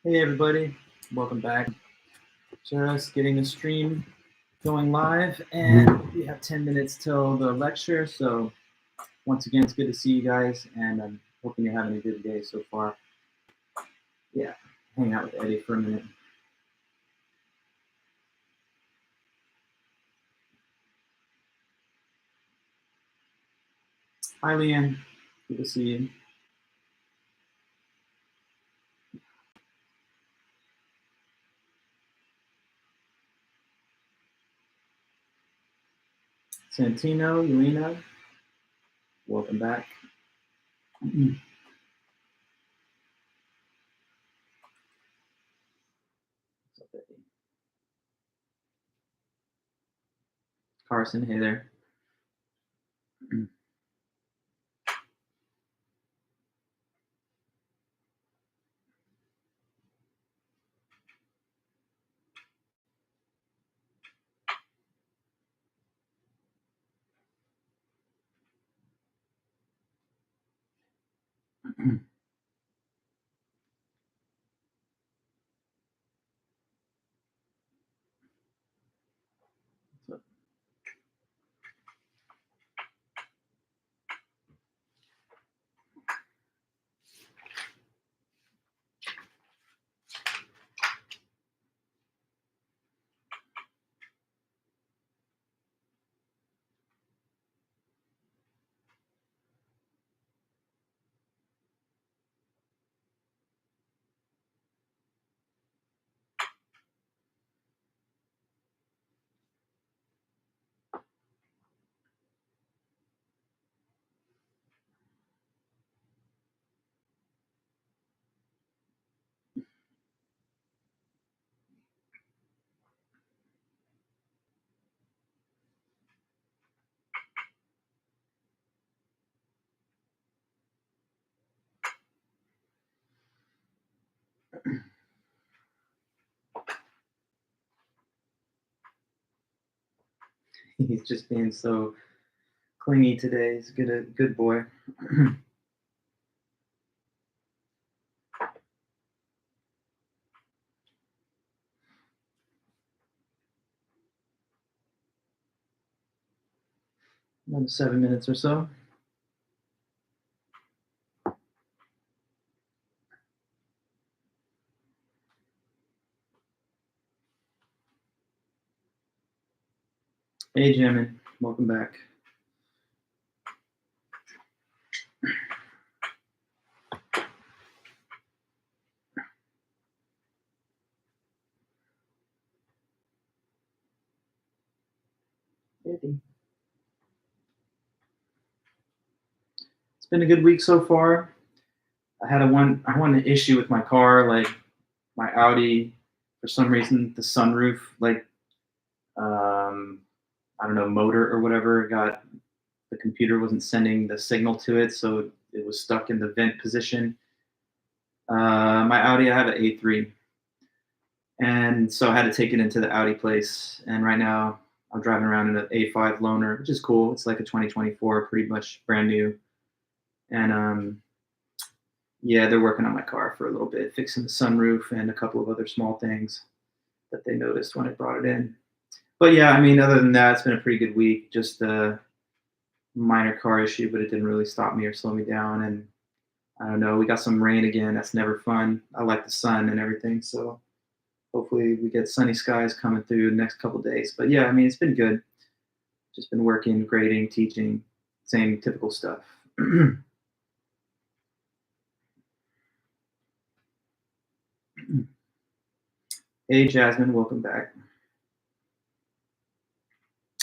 Hey everybody, welcome back. Just getting the stream going live, and we have 10 minutes till the lecture. So once again, it's good to see you guys, and I'm hoping you're having a good day so far. Yeah, hang out with Eddie for a minute. Hi Leanne, good to see you. Santino, Yelena, welcome back. Carson, hey there. He's just being so clingy today. He's a good boy. Another 7 minutes or so. Hey, Jamin, welcome back. It's been a good week so far. I had an issue with my car, like my Audi. For some reason, the sunroof, like I don't know, motor or whatever, got the computer wasn't sending the signal to it, so it was stuck in the vent position. My Audi, I have an A3, and so I had to take it into the Audi place. And right now, I'm driving around in an A5 loaner, which is cool. It's like a 2024, pretty much brand new. And yeah, they're working on my car for a little bit, fixing the sunroof and a couple of other small things that they noticed when I brought it in. But yeah, I mean, other than that, it's been a pretty good week. Just a minor car issue, but it didn't really stop me or slow me down. And I don't know, we got some rain again. That's never fun. I like the sun and everything, so hopefully we get sunny skies coming through the next couple of days. But yeah, I mean, it's been good. Just been working, grading, teaching, same typical stuff. Hey, Jasmine, welcome back.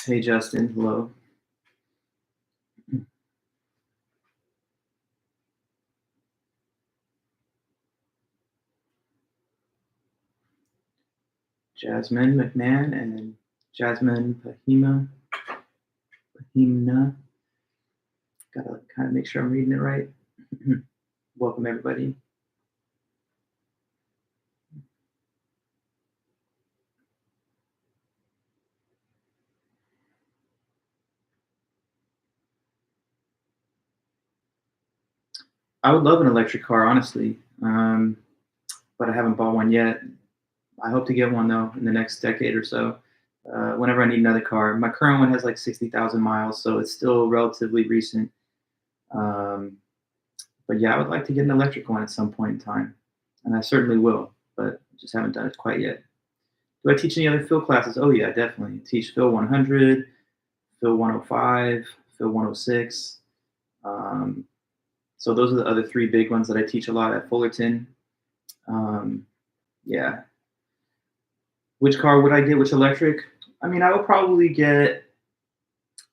Hey, Justin, hello. Jasmine McMahon and Jasmine Pahimna. Gotta kind of make sure I'm reading it right. Welcome, everybody. I would love an electric car, honestly. but I haven't bought one yet. I hope to get one though in the next decade or so. Whenever I need another car, my current one has like 60,000 miles, so it's still relatively recent. Um, but yeah, I would like to get an electric one at some point in time, and I certainly will, but just haven't done it quite yet. Do I teach any other field classes? Oh yeah, definitely. I teach Phil 100, Phil 105, Phil 106. Um, so those are the other three big ones that I teach a lot at Fullerton. Um, yeah. Which car would I get? Which electric? I mean, I would probably get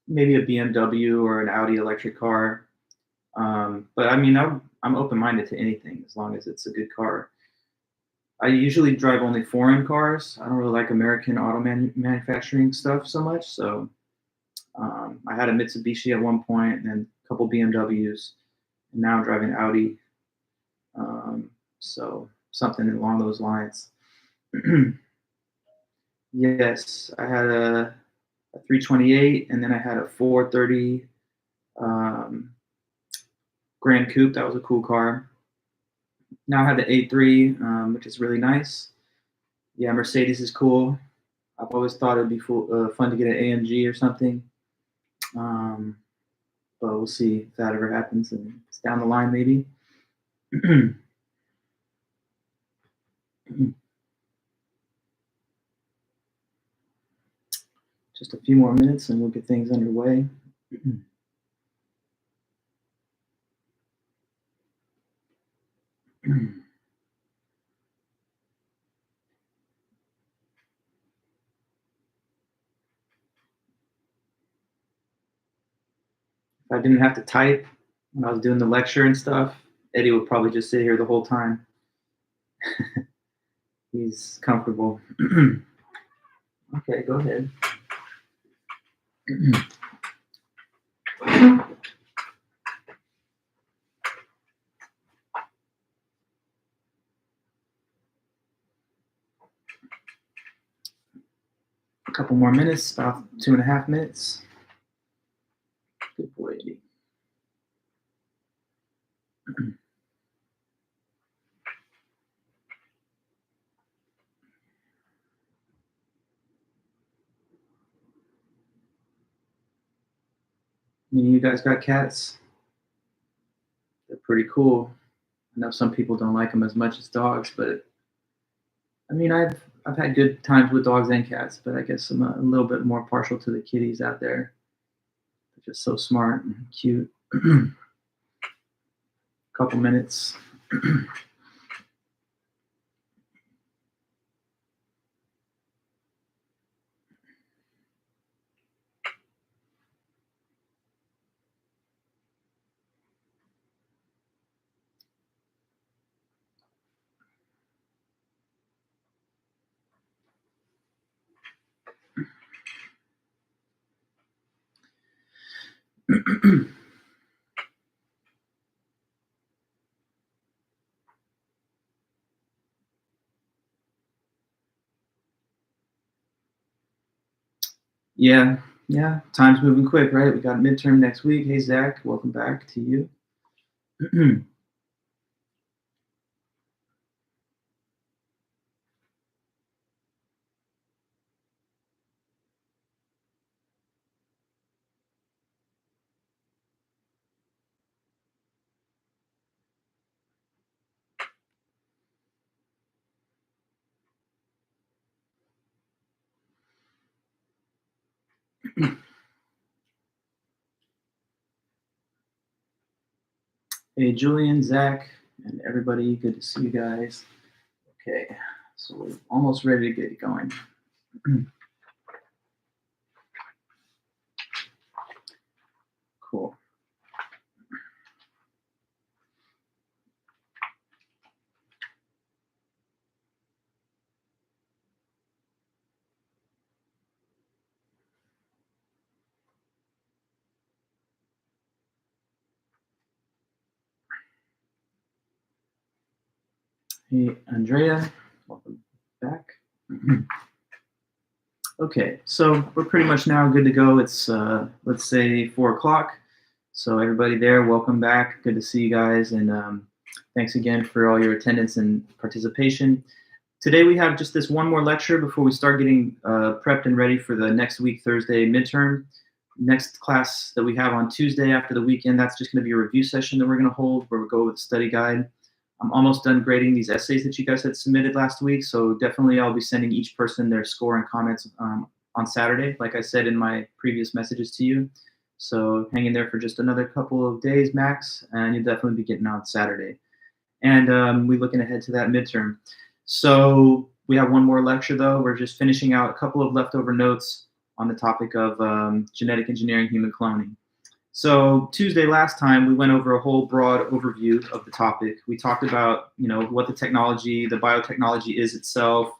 maybe a BMW or an Audi electric car. But I mean, I'm open-minded to anything as long as it's a good car. I usually drive only foreign cars. I don't really like American auto manufacturing stuff so much. So I had a Mitsubishi at one point, and then a couple BMWs, and now I'm driving Audi. So something along those lines. Yes, I had a 328, and then I had a 430 um, Grand Coupe. That was a cool car. Now I have the A3, which is really nice. Yeah, Mercedes is cool. I've always thought it'd be fun to get an AMG or something. Um, but we'll see if that ever happens, and it's down the line maybe. Just a few more minutes and we'll get things underway. If I didn't have to type when I was doing the lecture and stuff, Eddie would probably just sit here the whole time. He's comfortable. Okay, go ahead. A couple more minutes, about 2.5 minutes. Good boy, Eddie. You guys got cats? They're pretty cool. I know some people don't like them as much as dogs, but I mean, I've had good times with dogs and cats, but I guess I'm a little bit more partial to the kitties out there. They're just so smart and cute. Couple minutes. Yeah, yeah. Time's moving quick, right? We got midterm next week. Hey, Zach, welcome back to you. Hey, Julian, Zach, and everybody. Good to see you guys. Okay, so we're almost ready to get going. Cool. Hey, Andrea, welcome back. Okay, so we're pretty much now good to go. It's let's say 4 o'clock. So everybody there, welcome back. Good to see you guys. And Thanks again for all your attendance and participation. Today we have just this one more lecture before we start getting prepped and ready for the next week, Thursday midterm. Next class that we have on Tuesday after the weekend, that's just going to be a review session that we're going to hold where we'll go with the study guide. I'm almost done grading these essays that you guys had submitted last week, so definitely I'll be sending each person their score and comments on Saturday, like I said in my previous messages to you. So hang in there for just another couple of days max, and you'll definitely be getting on Saturday. And we're looking ahead to that midterm. So we have one more lecture, though. We're just finishing out a couple of leftover notes on the topic of genetic engineering, human cloning. So Tuesday last time, we went over a whole broad overview of the topic. We talked about, what the technology, the biotechnology is itself,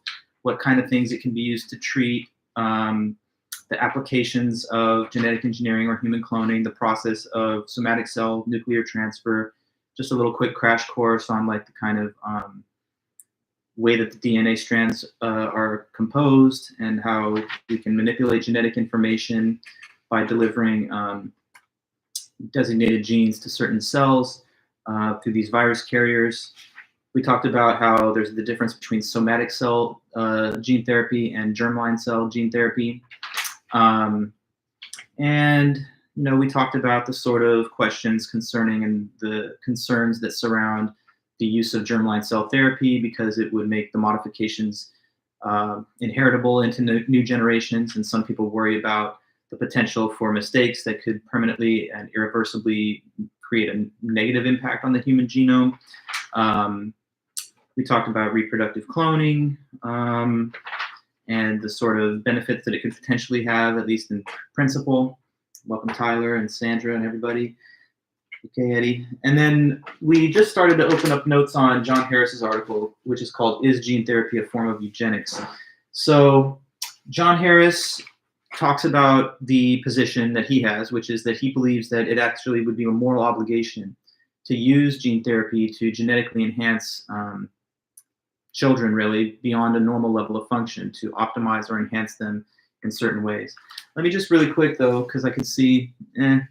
what kind of things it can be used to treat, the applications of genetic engineering or human cloning, the process of somatic cell nuclear transfer, just a little quick crash course on like the kind of way that the DNA strands are composed and how we can manipulate genetic information by delivering designated genes to certain cells through these virus carriers. We talked about how there's the difference between somatic cell gene therapy and germline cell gene therapy. We talked about the sort of questions concerning and the concerns that surround the use of germline cell therapy because it would make the modifications inheritable into new generations. And some people worry about the potential for mistakes that could permanently and irreversibly create a negative impact on the human genome. We talked about reproductive cloning and the sort of benefits that it could potentially have, at least in principle. Welcome, Tyler and Sandra and everybody. Okay, Eddie. And then we just started to open up notes on John Harris's article, which is called "Is Gene Therapy a Form of Eugenics?" So John Harris talks about the position that he has, which is that he believes that it actually would be a moral obligation to use gene therapy to genetically enhance children really beyond a normal level of function, to optimize or enhance them in certain ways. Let me just really quick though, because I can see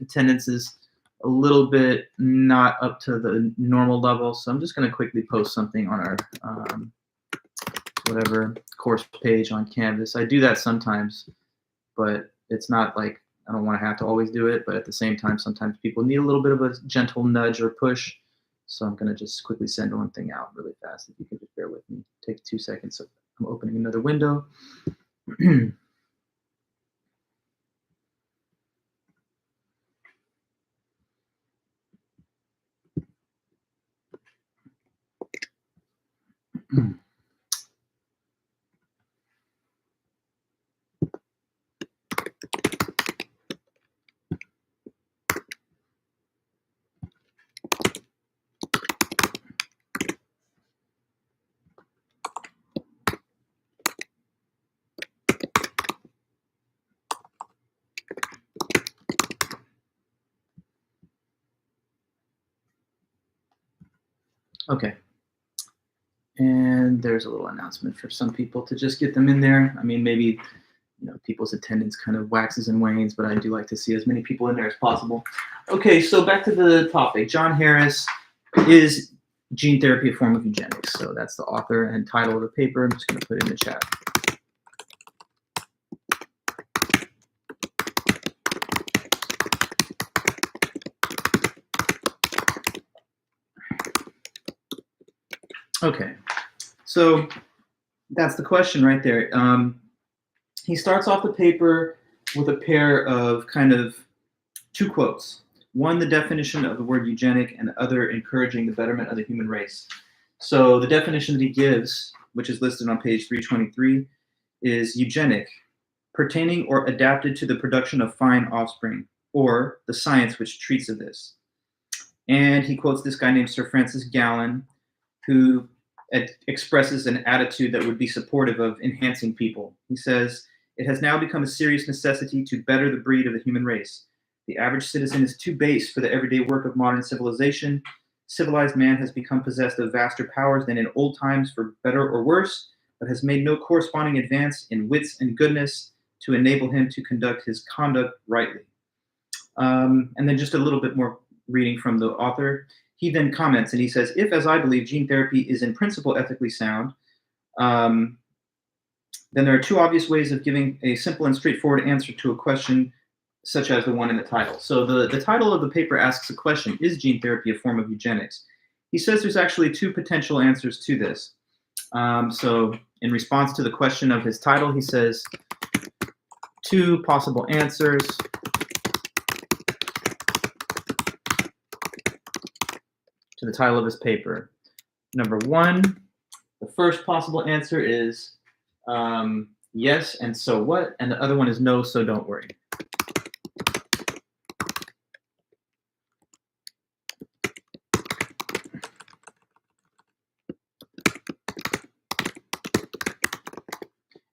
attendance is a little bit not up to the normal level. So I'm just going to quickly post something on our whatever course page on Canvas. I do that sometimes, but it's not like I don't want to have to always do it. But at the same time, sometimes people need a little bit of a gentle nudge or push. So I'm going to just quickly send one thing out really fast. If you can just bear with me. Take 2 seconds. So I'm opening another window. Okay. And there's a little announcement for some people to just get them in there. I mean, maybe people's attendance kind of waxes and wanes, but I do like to see as many people in there as possible. Okay, so back to the topic. John Harris, is gene therapy a form of eugenics? So that's the author and title of the paper. I'm just going to put it in the chat. Okay, so that's the question right there. He starts off the paper with a pair of kind of two quotes. One, the definition of the word eugenic, and the other, encouraging the betterment of the human race. So the definition that he gives, which is listed on page 323, is eugenic, pertaining or adapted to the production of fine offspring, or the science which treats of this. And he quotes this guy named Sir Francis Gallen, who expresses an attitude that would be supportive of enhancing people. He says, "It has now become a serious necessity to better the breed of the human race. The average citizen is too base for the everyday work of modern civilization. Civilized man has become possessed of vaster powers than in old times, for better or worse, but has made no corresponding advance in wits and goodness to enable him to conduct his conduct rightly." And then just a little bit more reading from the author. he then comments and he says, if, as I believe, gene therapy is in principle ethically sound, then there are two obvious ways of giving a simple and straightforward answer to a question such as the one in the title. So the title of the paper asks a question, is gene therapy a form of eugenics? He says there's actually two potential answers to this. So in response to the question of his title, he says, two possible answers to the title of his paper. Number one, the first possible answer is yes, and so what? And the other one is no, so don't worry.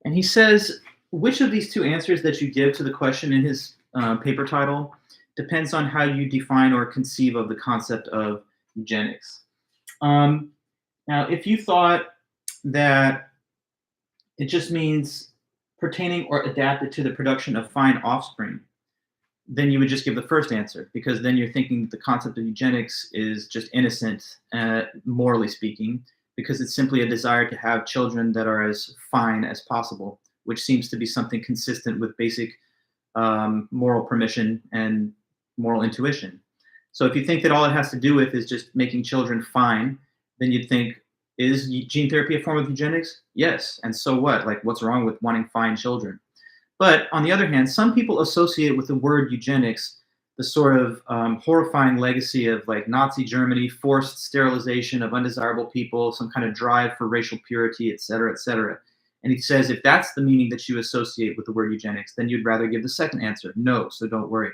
And he says, which of these two answers that you give to the question in his paper title depends on how you define or conceive of the concept of eugenics. Now, if you thought that it just means pertaining or adapted to the production of fine offspring, then you would just give the first answer, because then you're thinking the concept of eugenics is just innocent, morally speaking, because it's simply a desire to have children that are as fine as possible, which seems to be something consistent with basic moral permission and moral intuition. So if you think that all it has to do with is just making children fine, then you'd think, is gene therapy a form of eugenics? Yes, and so what? Like, what's wrong with wanting fine children? But on the other hand, some people associate with the word eugenics the sort of horrifying legacy of like Nazi Germany, forced sterilization of undesirable people, some kind of drive for racial purity, et cetera, et cetera. And he says, if that's the meaning that you associate with the word eugenics, then you'd rather give the second answer, no, so don't worry.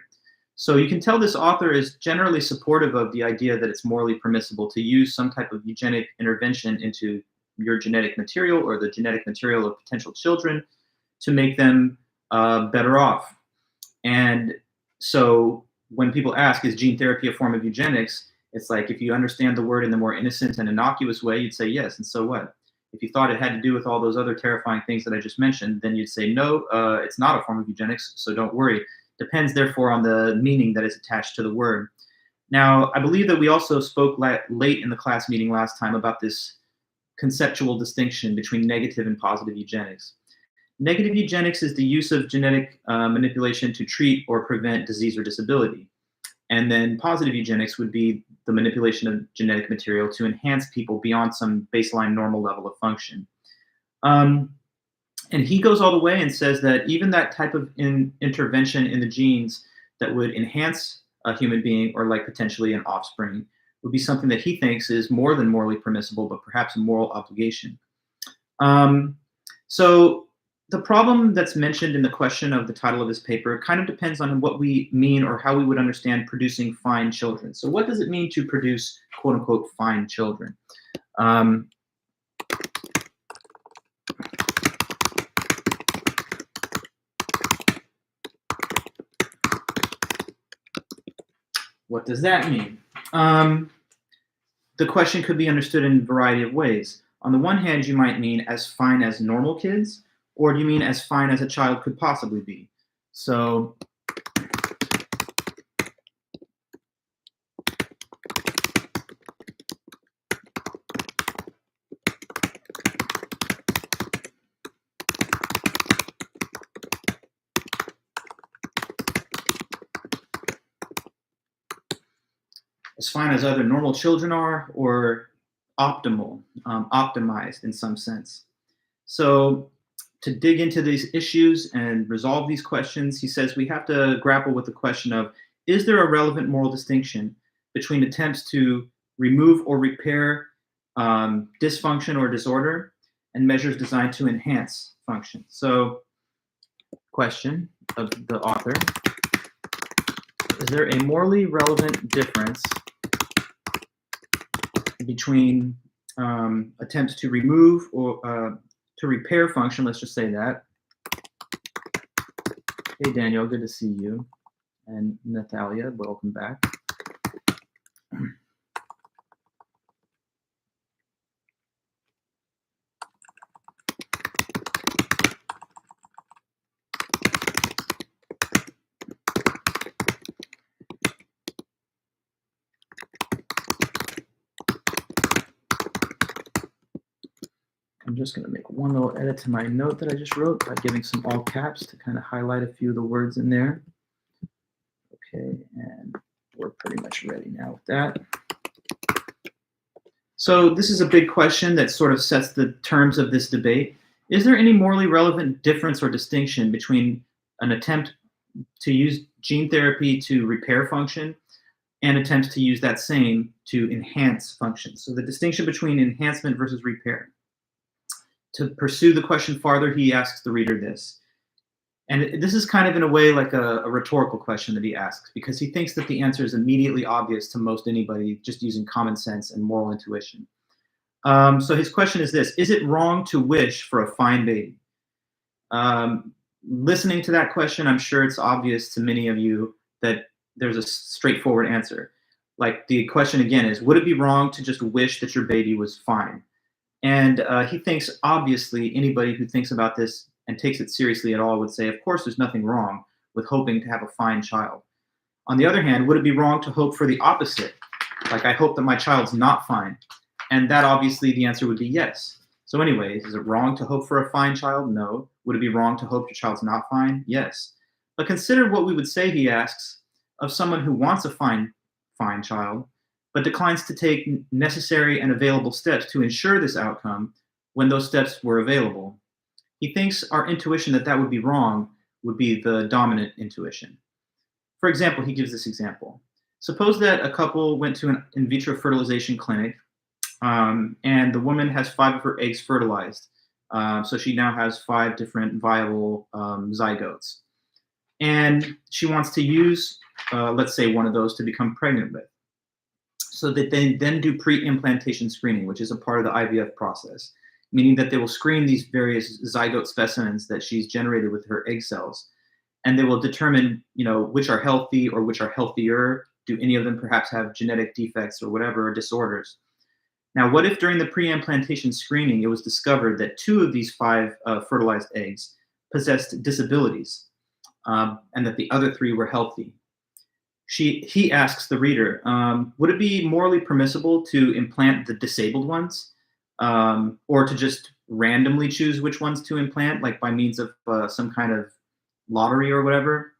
So you can tell this author is generally supportive of the idea that it's morally permissible to use some type of eugenic intervention into your genetic material or the genetic material of potential children to make them better off. And so when people ask, is gene therapy a form of eugenics? It's like, if you understand the word in the more innocent and innocuous way, you'd say yes, and so what? If you thought it had to do with all those other terrifying things that I just mentioned, then you'd say, no, it's not a form of eugenics, so don't worry. Depends, therefore, on the meaning that is attached to the word. Now, I believe that we also spoke late in the class meeting last time about this conceptual distinction between negative and positive eugenics. Negative eugenics is the use of genetic manipulation to treat or prevent disease or disability. And then positive eugenics would be the manipulation of genetic material to enhance people beyond some baseline normal level of function. And he goes all the way and says that even that type of intervention in the genes that would enhance a human being or like potentially an offspring would be something that he thinks is more than morally permissible, but perhaps a moral obligation. So the problem that's mentioned in the question of the title of his paper kind of depends on what we mean or how we would understand producing fine children. So what does it mean to produce, quote unquote, fine children? What does that mean? The question could be understood in a variety of ways. On the one hand, you might mean as fine as normal kids, or do you mean as fine as a child could possibly be? So as fine as other normal children are, or optimal, optimized in some sense. So to dig into these issues and resolve these questions, he says we have to grapple with the question of, is there a relevant moral distinction between attempts to remove or repair dysfunction or disorder and measures designed to enhance function? So, question of the author, is there a morally relevant difference between attempts to remove or to repair function, let's just say that. Hey, Daniel, good to see you. And Natalia, welcome back. I'm just going to make one little edit to my note that I just wrote by giving some all caps to kind of highlight a few of the words in there. Okay, and we're pretty much ready now with that. So this is a big question that sort of sets the terms of this debate. Is there any morally relevant difference or distinction between an attempt to use gene therapy to repair function and attempts to use that same to enhance function? So the distinction between enhancement versus repair. To pursue the question farther, he asks the reader this. And this is kind of in a way like a rhetorical question that he asks, because he thinks that the answer is immediately obvious to most anybody just using common sense and moral intuition. So his question is this: is it wrong to wish for a fine baby? Listening to that question, I'm sure it's obvious to many of you that there's a straightforward answer. Like, the question again is, would it be wrong to just wish that your baby was fine? And he thinks, obviously, anybody who thinks about this and takes it seriously at all would say, of course, there's nothing wrong with hoping to have a fine child. On the other hand, would it be wrong to hope for the opposite? Like, I hope that my child's not fine. And that, obviously, the answer would be yes. So anyways, is it wrong to hope for a fine child? No. Would it be wrong to hope your child's not fine? Yes. But consider what we would say, he asks, of someone who wants a fine child, but declines to take necessary and available steps to ensure this outcome when those steps were available. He thinks our intuition that that would be wrong would be the dominant intuition. For example, he gives this example. Suppose that a couple went to an in vitro fertilization clinic, and the woman has 5 of her eggs fertilized. So she now has 5 different viable zygotes. And she wants to use, let's say, one of those to become pregnant with. So that they then do pre-implantation screening, which is a part of the IVF process, meaning that they will screen these various zygote specimens that she's generated with her egg cells, and they will determine, which are healthy or which are healthier. Do any of them perhaps have genetic defects or whatever, or disorders? Now, what if during the pre-implantation screening it was discovered that 2 of these 5 fertilized eggs possessed disabilities, and that the other 3 were healthy? He asks the reader, would it be morally permissible to implant the disabled ones, or to just randomly choose which ones to implant, like by means of some kind of lottery or whatever?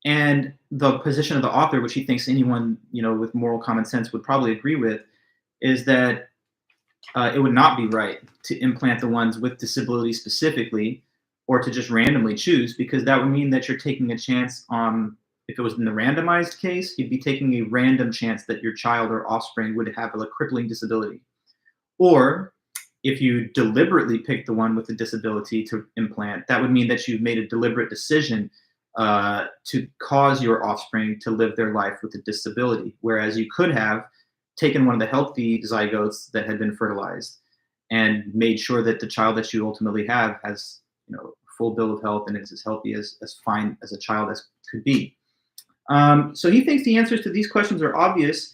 And the position of the author, which he thinks anyone with moral common sense would probably agree with, is that it would not be right to implant the ones with disability specifically, or to just randomly choose, because that would mean that you're taking a chance on, if it was in the randomized case, you'd be taking a random chance that your child or offspring would have a crippling disability. Or if you deliberately pick the one with the disability to implant, that would mean that you've made a deliberate decision to cause your offspring to live their life with a disability, whereas you could have taken one of the healthy zygotes that had been fertilized and made sure that the child that you ultimately have has full bill of health and is as healthy as fine as a child as could be. So he thinks the answers to these questions are obvious,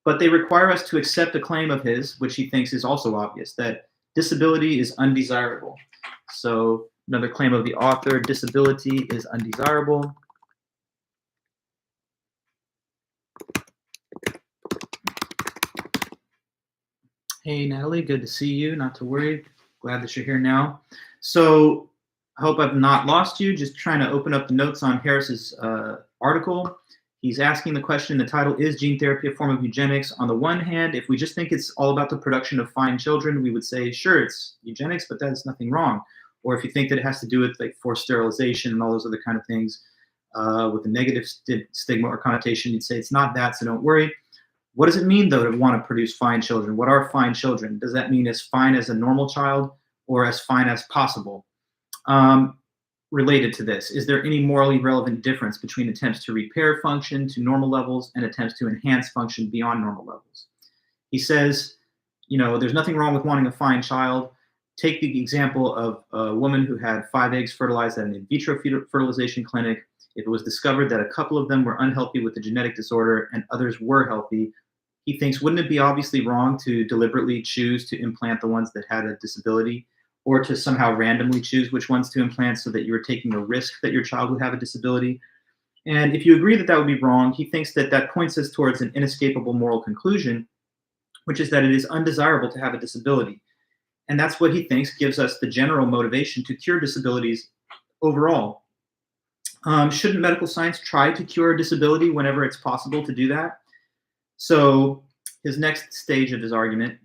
but they require us to accept a claim of his, which he thinks is also obvious, that disability is undesirable. So another claim of the author: disability is undesirable. Hey, Natalie, good to see you. Not to worry. Glad that you're here now. So I hope I've not lost you. Just trying to open up the notes on Harris's article. He's asking the question, the title, is gene therapy a form of eugenics? On the one hand, if we just think it's all about the production of fine children, we would say, sure, it's eugenics, but that's nothing wrong. Or if you think that it has to do with like forced sterilization and all those other kind of things with a negative stigma or connotation, you'd say it's not that, so don't worry. What does it mean, though, to want to produce fine children? What are fine children? Does that mean as fine as a normal child or as fine as possible? Related to this, is there any morally relevant difference between attempts to repair function to normal levels and attempts to enhance function beyond normal levels? He says, there's nothing wrong with wanting a fine child. Take the example of a woman who had 5 eggs fertilized at an in vitro fertilization clinic. If it was discovered that a couple of them were unhealthy with a genetic disorder and others were healthy, he thinks, wouldn't it be obviously wrong to deliberately choose to implant the ones that had a disability, or to somehow randomly choose which ones to implant so that you're taking a risk that your child would have a disability? And if you agree that that would be wrong, he thinks that that points us towards an inescapable moral conclusion, which is that it is undesirable to have a disability. And that's what he thinks gives us the general motivation to cure disabilities overall. Shouldn't medical science try to cure disability whenever it's possible to do that? So his next stage of his argument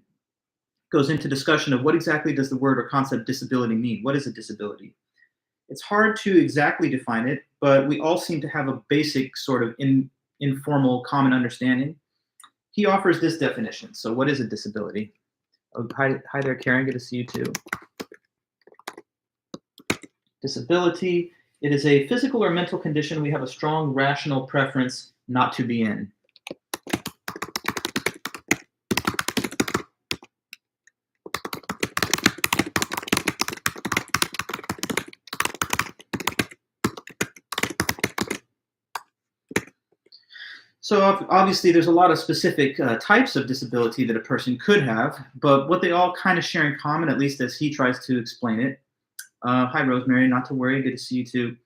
goes into discussion of what exactly does the word or concept disability mean? What is a disability? It's hard to exactly define it, but we all seem to have a basic sort of informal common understanding. He offers this definition. So what is a disability? Oh, hi there, Karen. Good to see you too. Disability, it is a physical or mental condition we have a strong rational preference not to be in. So obviously there's a lot of specific types of disability that a person could have, but what they all kind of share in common, at least as he tries to explain it. Hi, Rosemary, not to worry, good to see you too.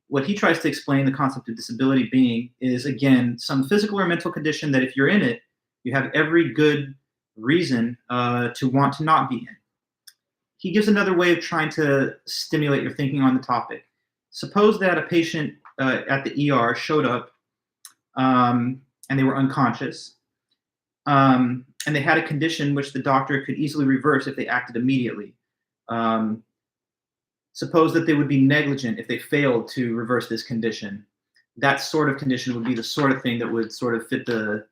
What he tries to explain the concept of disability being is, again, some physical or mental condition that if you're in it, you have every good reason to want to not be in. He gives another way of trying to stimulate your thinking on the topic. Suppose that a patient at the ER showed up and they were unconscious, and they had a condition which the doctor could easily reverse if they acted immediately. Suppose that they would be negligent if they failed to reverse this condition. That sort of condition would be the sort of thing that would sort of fit the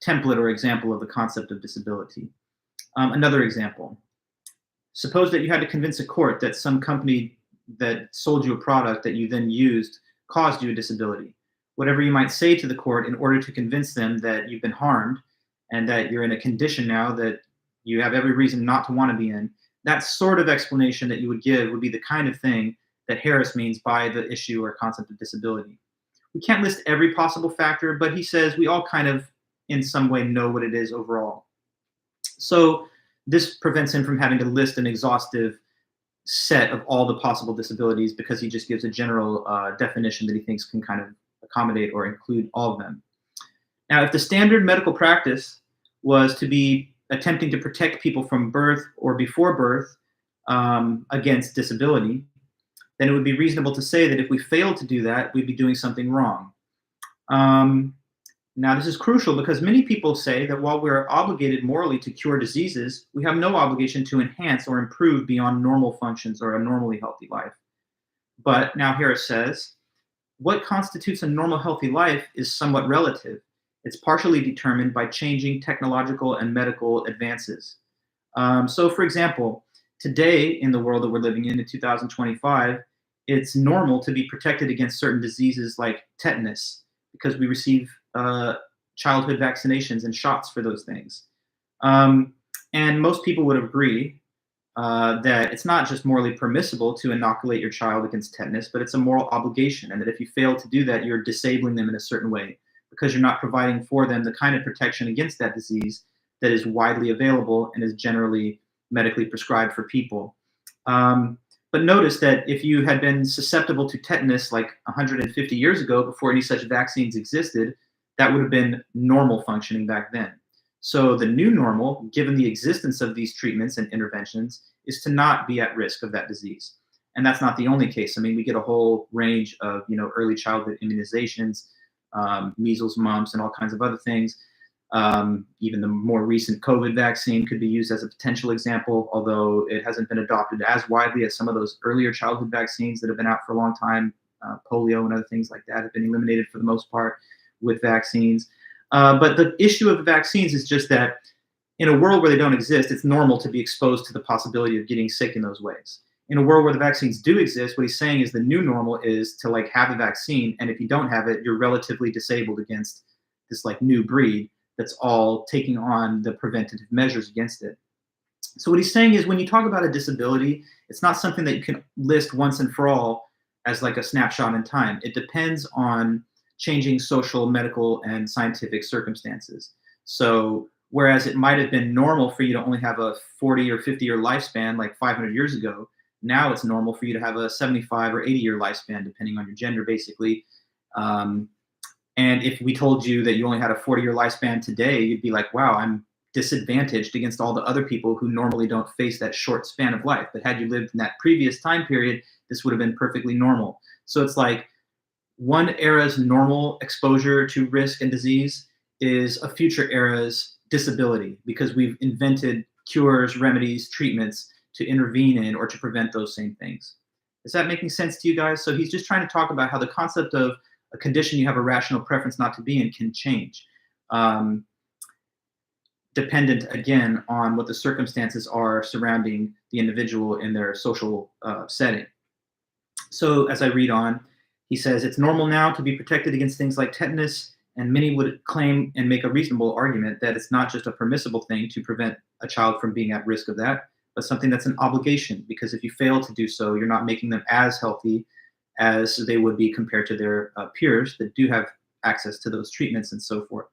template or example of the concept of disability. Another example. Suppose that you had to convince a court that some company that sold you a product that you then used caused you a disability. Whatever you might say to the court in order to convince them that you've been harmed and that you're in a condition now that you have every reason not to want to be in, that sort of explanation that you would give would be the kind of thing that Harris means by the issue or concept of disability. We can't list every possible factor, but he says we all kind of in some way know what it is overall. So this prevents him from having to list an exhaustive set of all the possible disabilities because he just gives a general definition that he thinks can kind of accommodate or include all of them. Now, if the standard medical practice was to be attempting to protect people from birth or before birth against disability, then it would be reasonable to say that if we failed to do that, we'd be doing something wrong. Now, this is crucial because many people say that while we're obligated morally to cure diseases, we have no obligation to enhance or improve beyond normal functions or a normally healthy life. But now Harris says, what constitutes a normal healthy life is somewhat relative. It's partially determined by changing technological and medical advances. So for example, today in the world that we're living in 2025, it's normal to be protected against certain diseases like tetanus because we receive childhood vaccinations and shots for those things. And most people would agree that it's not just morally permissible to inoculate your child against tetanus, but it's a moral obligation. And that if you fail to do that, you're disabling them in a certain way because you're not providing for them the kind of protection against that disease that is widely available and is generally medically prescribed for people. But notice that if you had been susceptible to tetanus like 150 years ago, before any such vaccines existed, that would have been normal functioning back then. So the new normal, given the existence of these treatments and interventions, is to not be at risk of that disease. And that's not the only case. I mean, we get a whole range of, early childhood immunizations, measles, mumps, and all kinds of other things. Even the more recent COVID vaccine could be used as a potential example, although it hasn't been adopted as widely as some of those earlier childhood vaccines that have been out for a long time. Polio and other things like that have been eliminated for the most part with vaccines. But the issue of the vaccines is just that in a world where they don't exist, it's normal to be exposed to the possibility of getting sick in those ways. In a world where the vaccines do exist, what he's saying is the new normal is to have a vaccine, and if you don't have it, you're relatively disabled against this new breed that's all taking on the preventative measures against it. So what he's saying is when you talk about a disability, it's not something that you can list once and for all as a snapshot in time. It depends on changing social, medical, and scientific circumstances. So whereas it might have been normal for you to only have a 40 or 50-year lifespan 500 years ago, now it's normal for you to have a 75 or 80-year lifespan, depending on your gender, basically. And if we told you that you only had a 40-year lifespan today, you'd be like, wow, I'm disadvantaged against all the other people who normally don't face that short span of life. But had you lived in that previous time period, this would have been perfectly normal. So it's like one era's normal exposure to risk and disease is a future era's disability, because we've invented cures, remedies, treatments to intervene in or to prevent those same things. Is that making sense to you guys? So he's just trying to talk about how the concept of a condition you have a rational preference not to be in can change, dependent, again, on what the circumstances are surrounding the individual in their social setting. So as I read on, he says, it's normal now to be protected against things like tetanus, and many would claim and make a reasonable argument that it's not just a permissible thing to prevent a child from being at risk of that, but something that's an obligation, because if you fail to do so, you're not making them as healthy as they would be compared to their peers that do have access to those treatments and so forth.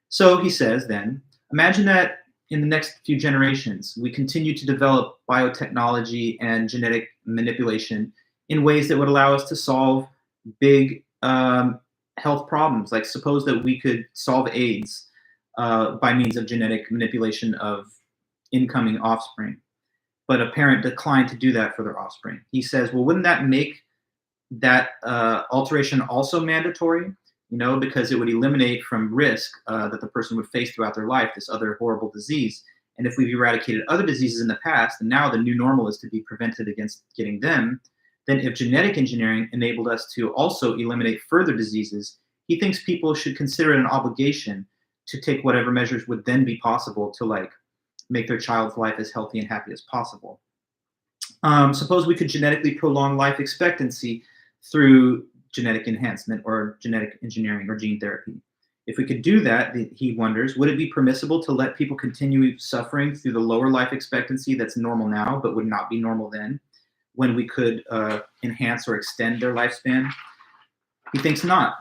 So he says then, imagine that in the next few generations, we continue to develop biotechnology and genetic manipulation in ways that would allow us to solve big health problems. Like suppose that we could solve AIDS by means of genetic manipulation of incoming offspring, but a parent declined to do that for their offspring. He says, well, wouldn't that make that alteration also mandatory? You know, because it would eliminate from risk that the person would face throughout their life this other horrible disease. And if we've eradicated other diseases in the past, and now the new normal is to be prevented against getting them, then if genetic engineering enabled us to also eliminate further diseases, he thinks people should consider it an obligation to take whatever measures would then be possible to like make their child's life as healthy and happy as possible. Suppose we could genetically prolong life expectancy through genetic enhancement or genetic engineering or gene therapy. If we could do that, he wonders, would it be permissible to let people continue suffering through the lower life expectancy that's normal now, but would not be normal then, when we could enhance or extend their lifespan? He thinks not.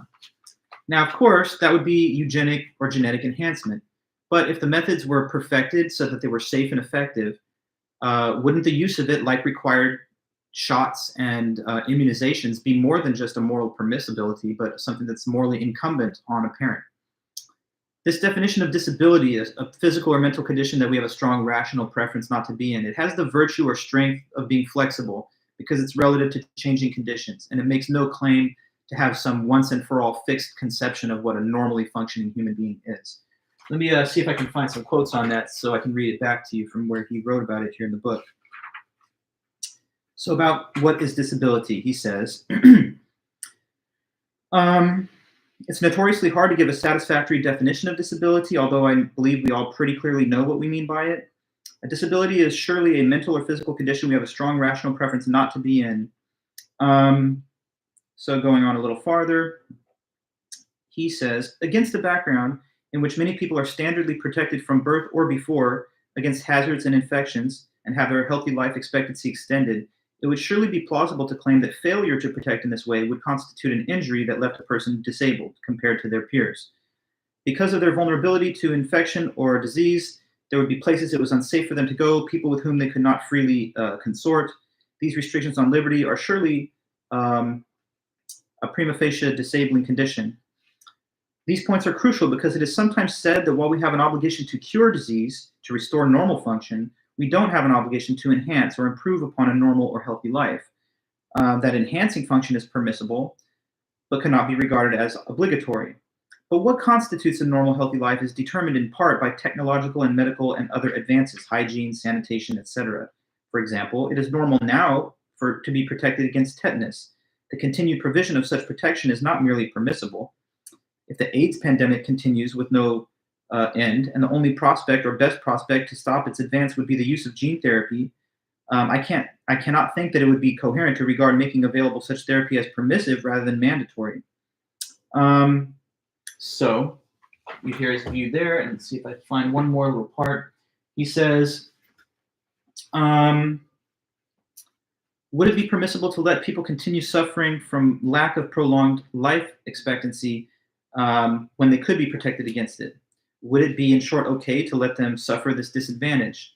Now, of course, that would be eugenic or genetic enhancement. But if the methods were perfected so that they were safe and effective, wouldn't the use of it, like required shots and immunizations, be more than just a moral permissibility, but something that's morally incumbent on a parent? This definition of disability is a physical or mental condition that we have a strong rational preference not to be in. It has the virtue or strength of being flexible because it's relative to changing conditions, and it makes no claim to have some once and for all fixed conception of what a normally functioning human being is. Let me see if I can find some quotes on that so I can read it back to you from where he wrote about it here in the book. So about what is disability, he says, it's notoriously hard to give a satisfactory definition of disability, although I believe we all pretty clearly know what we mean by it. A disability is surely a mental or physical condition we have a strong rational preference not to be in. So going on a little farther, he says, against the background in which many people are standardly protected from birth or before against hazards and infections and have their healthy life expectancy extended, it would surely be plausible to claim that failure to protect in this way would constitute an injury that left a person disabled compared to their peers. Because of their vulnerability to infection or disease, there would be places it was unsafe for them to go, people with whom they could not freely consort. These restrictions on liberty are surely a prima facie disabling condition. These points are crucial because it is sometimes said that while we have an obligation to cure disease, to restore normal function, we don't have an obligation to enhance or improve upon a normal or healthy life. That enhancing function is permissible, but cannot be regarded as obligatory. But what constitutes a normal, healthy life is determined in part by technological and medical and other advances, hygiene, sanitation, etc. For example, it is normal now to be protected against tetanus. The continued provision of such protection is not merely permissible. If the AIDS pandemic continues with no end, and the only prospect or best prospect to stop its advance would be the use of gene therapy, I cannot think that it would be coherent to regard making available such therapy as permissive rather than mandatory. So we hear his view there, and let's see if I find one more little part. He says, would it be permissible to let people continue suffering from lack of prolonged life expectancy when they could be protected against it? Would it be, in short, okay to let them suffer this disadvantage?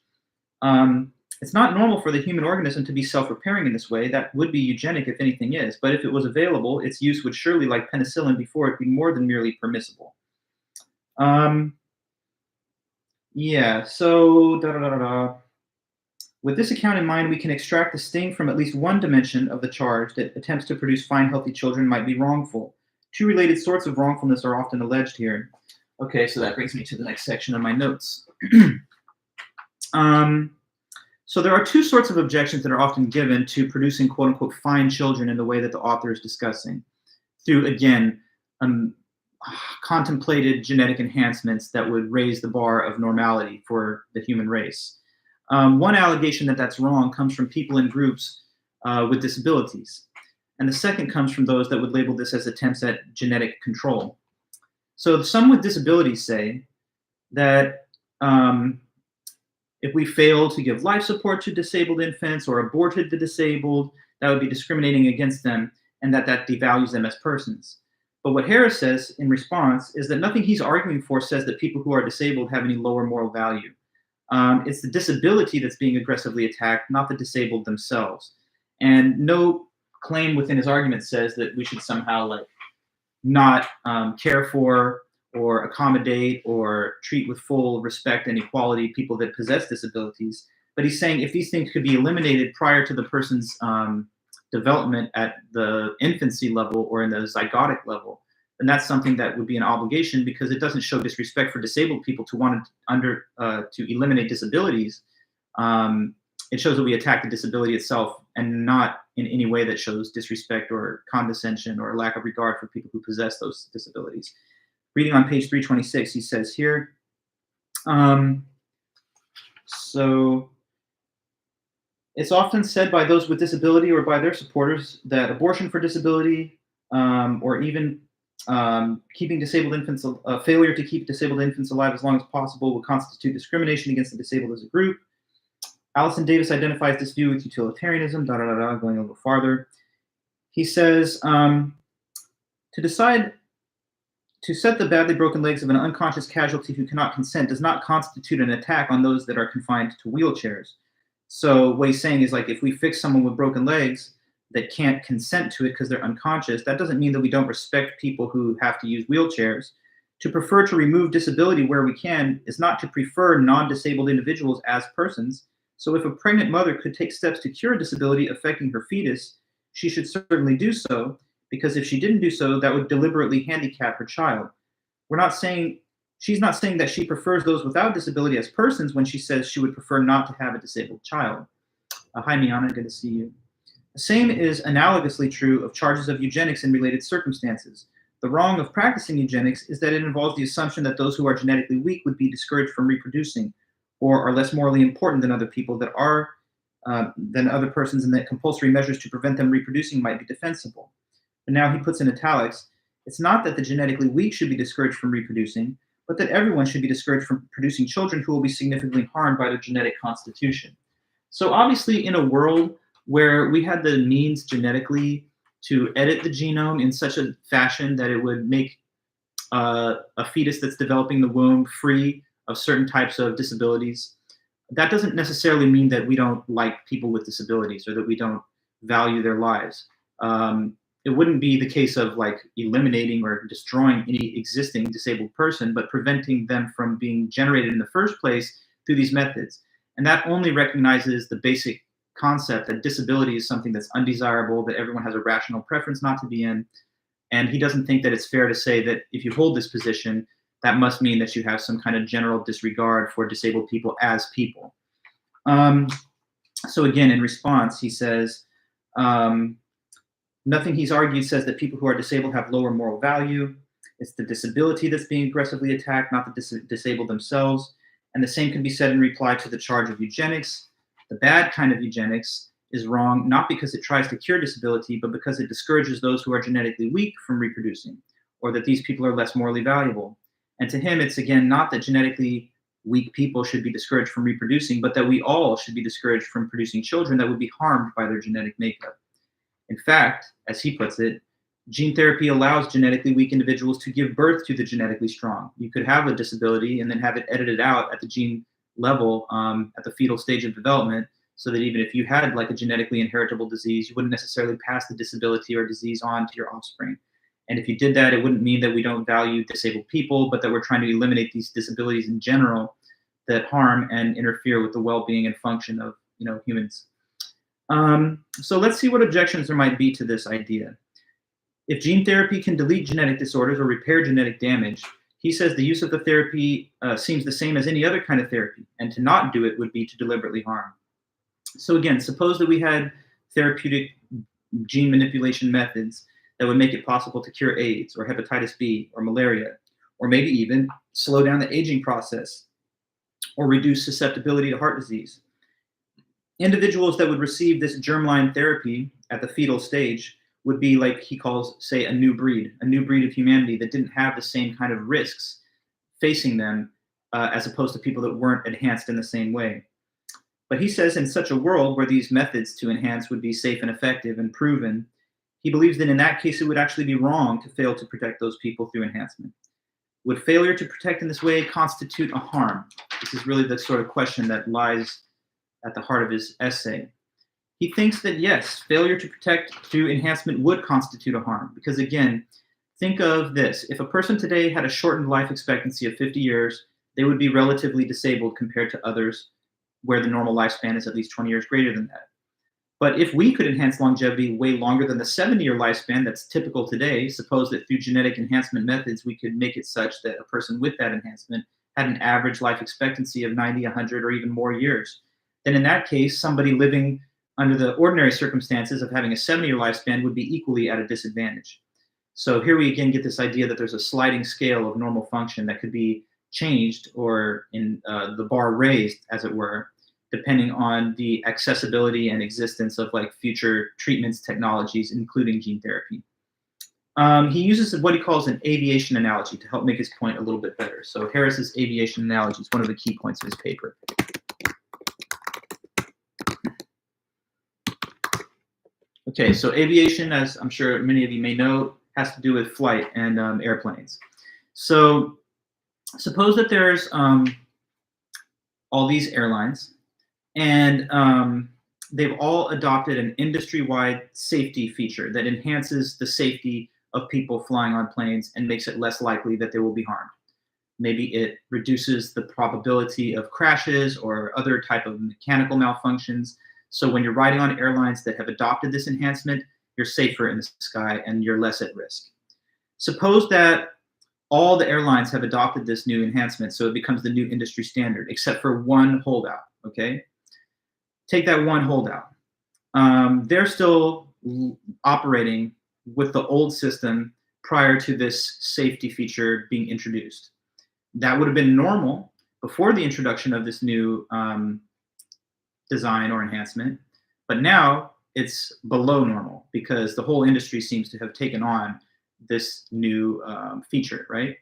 It's not normal for the human organism to be self-repairing in this way. That would be eugenic if anything is. But if it was available, its use would surely, like penicillin before it, be more than merely permissible. Yeah, so da da da da da. With this account in mind, we can extract the sting from at least one dimension of the charge that attempts to produce fine, healthy children might be wrongful. Two related sorts of wrongfulness are often alleged here. Okay, so that brings me to the next section of my notes. um, so there are two sorts of objections that are often given to producing quote unquote fine children in the way that the author is discussing, through, again, um, contemplated genetic enhancements that would raise the bar of normality for the human race. One allegation that that's wrong comes from people in groups with disabilities. And the second comes from those that would label this as attempts at genetic control. So some with disabilities say that if we fail to give life support to disabled infants or aborted the disabled, that would be discriminating against them and that devalues them as persons. But what Harris says in response is that nothing he's arguing for says that people who are disabled have any lower moral value. It's the disability that's being aggressively attacked, not the disabled themselves. And no claim within his argument says that we should somehow like not care for or accommodate or treat with full respect and equality people that possess disabilities. But he's saying if these things could be eliminated prior to the person's development at the infancy level or in the zygotic level, then that's something that would be an obligation because it doesn't show disrespect for disabled people to want to eliminate disabilities. It shows that we attack the disability itself and not in any way that shows disrespect or condescension or lack of regard for people who possess those disabilities. Reading on page 326, he says here, so it's often said by those with disability or by their supporters that abortion for disability or even keeping disabled infants, failure to keep disabled infants alive as long as possible will constitute discrimination against the disabled as a group. Allison Davis identifies this view with utilitarianism, going a little farther. He says, to decide to set the badly broken legs of an unconscious casualty who cannot consent does not constitute an attack on those that are confined to wheelchairs. So what he's saying is like if we fix someone with broken legs that can't consent to it because they're unconscious, that doesn't mean that we don't respect people who have to use wheelchairs. To prefer to remove disability where we can is not to prefer non-disabled individuals as persons. So if a pregnant mother could take steps to cure a disability affecting her fetus, she should certainly do so, because if she didn't do so, that would deliberately handicap her child. She's not saying that she prefers those without disability as persons when she says she would prefer not to have a disabled child. Hi, Miana, good to see you. The same is analogously true of charges of eugenics in related circumstances. The wrong of practicing eugenics is that it involves the assumption that those who are genetically weak would be discouraged from reproducing, or are less morally important than other people than other persons, and that compulsory measures to prevent them reproducing might be defensible. But now he puts in italics, it's not that the genetically weak should be discouraged from reproducing, but that everyone should be discouraged from producing children who will be significantly harmed by their genetic constitution. So obviously in a world where we had the means genetically to edit the genome in such a fashion that it would make a fetus that's developing the womb free of certain types of disabilities, that doesn't necessarily mean that we don't like people with disabilities or that we don't value their lives. It wouldn't be the case of like eliminating or destroying any existing disabled person, but preventing them from being generated in the first place through these methods. And that only recognizes the basic concept that disability is something that's undesirable, that everyone has a rational preference not to be in. And he doesn't think that it's fair to say that if you hold this position, that must mean that you have some kind of general disregard for disabled people as people. So again, in response, he says, nothing he's argued says that people who are disabled have lower moral value. It's the disability that's being aggressively attacked, not the disabled themselves. And the same can be said in reply to the charge of eugenics. The bad kind of eugenics is wrong, not because it tries to cure disability, but because it discourages those who are genetically weak from reproducing, or that these people are less morally valuable. And to him, it's again not that genetically weak people should be discouraged from reproducing, but that we all should be discouraged from producing children that would be harmed by their genetic makeup. In fact, as he puts it, gene therapy allows genetically weak individuals to give birth to the genetically strong. You could have a disability and then have it edited out at the gene level at the fetal stage of development, so that even if you had like a genetically inheritable disease, you wouldn't necessarily pass the disability or disease on to your offspring. And if you did that, it wouldn't mean that we don't value disabled people, but that we're trying to eliminate these disabilities in general that harm and interfere with the well-being and function of humans. So let's see what objections there might be to this idea. If gene therapy can delete genetic disorders or repair genetic damage, he says the use of the therapy seems the same as any other kind of therapy, and to not do it would be to deliberately harm. So again, suppose that we had therapeutic gene manipulation methods that would make it possible to cure AIDS or hepatitis B or malaria, or maybe even slow down the aging process or reduce susceptibility to heart disease. Individuals that would receive this germline therapy at the fetal stage would be like he calls, say, a new breed of humanity that didn't have the same kind of risks facing them as opposed to people that weren't enhanced in the same way. But he says in such a world where these methods to enhance would be safe and effective and proven, he believes that in that case it would actually be wrong to fail to protect those people through enhancement. Would failure to protect in this way constitute a harm? This is really the sort of question that lies at the heart of his essay. He thinks that yes, failure to protect through enhancement would constitute a harm. Because again, think of this. If a person today had a shortened life expectancy of 50 years, they would be relatively disabled compared to others where the normal lifespan is at least 20 years greater than that. But if we could enhance longevity way longer than the 70-year lifespan that's typical today, suppose that through genetic enhancement methods, we could make it such that a person with that enhancement had an average life expectancy of 90, 100, or even more years. Then in that case, somebody living under the ordinary circumstances of having a 70-year lifespan would be equally at a disadvantage. So here we again get this idea that there's a sliding scale of normal function that could be changed or in the bar raised, as it were, depending on the accessibility and existence of like future treatments, technologies, including gene therapy. He uses what he calls an aviation analogy to help make his point a little bit better. So Harris's aviation analogy is one of the key points of his paper. Okay, so aviation, as I'm sure many of you may know, has to do with flight and airplanes. So suppose that there's all these airlines, and they've all adopted an industry-wide safety feature that enhances the safety of people flying on planes and makes it less likely that they will be harmed. Maybe it reduces the probability of crashes or other type of mechanical malfunctions. So when you're riding on airlines that have adopted this enhancement, you're safer in the sky and you're less at risk. Suppose that all the airlines have adopted this new enhancement, so it becomes the new industry standard, except for one holdout, okay? Take that one holdout. They're still operating with the old system prior to this safety feature being introduced. That would have been normal before the introduction of this new design or enhancement, but now it's below normal because the whole industry seems to have taken on this new feature, right?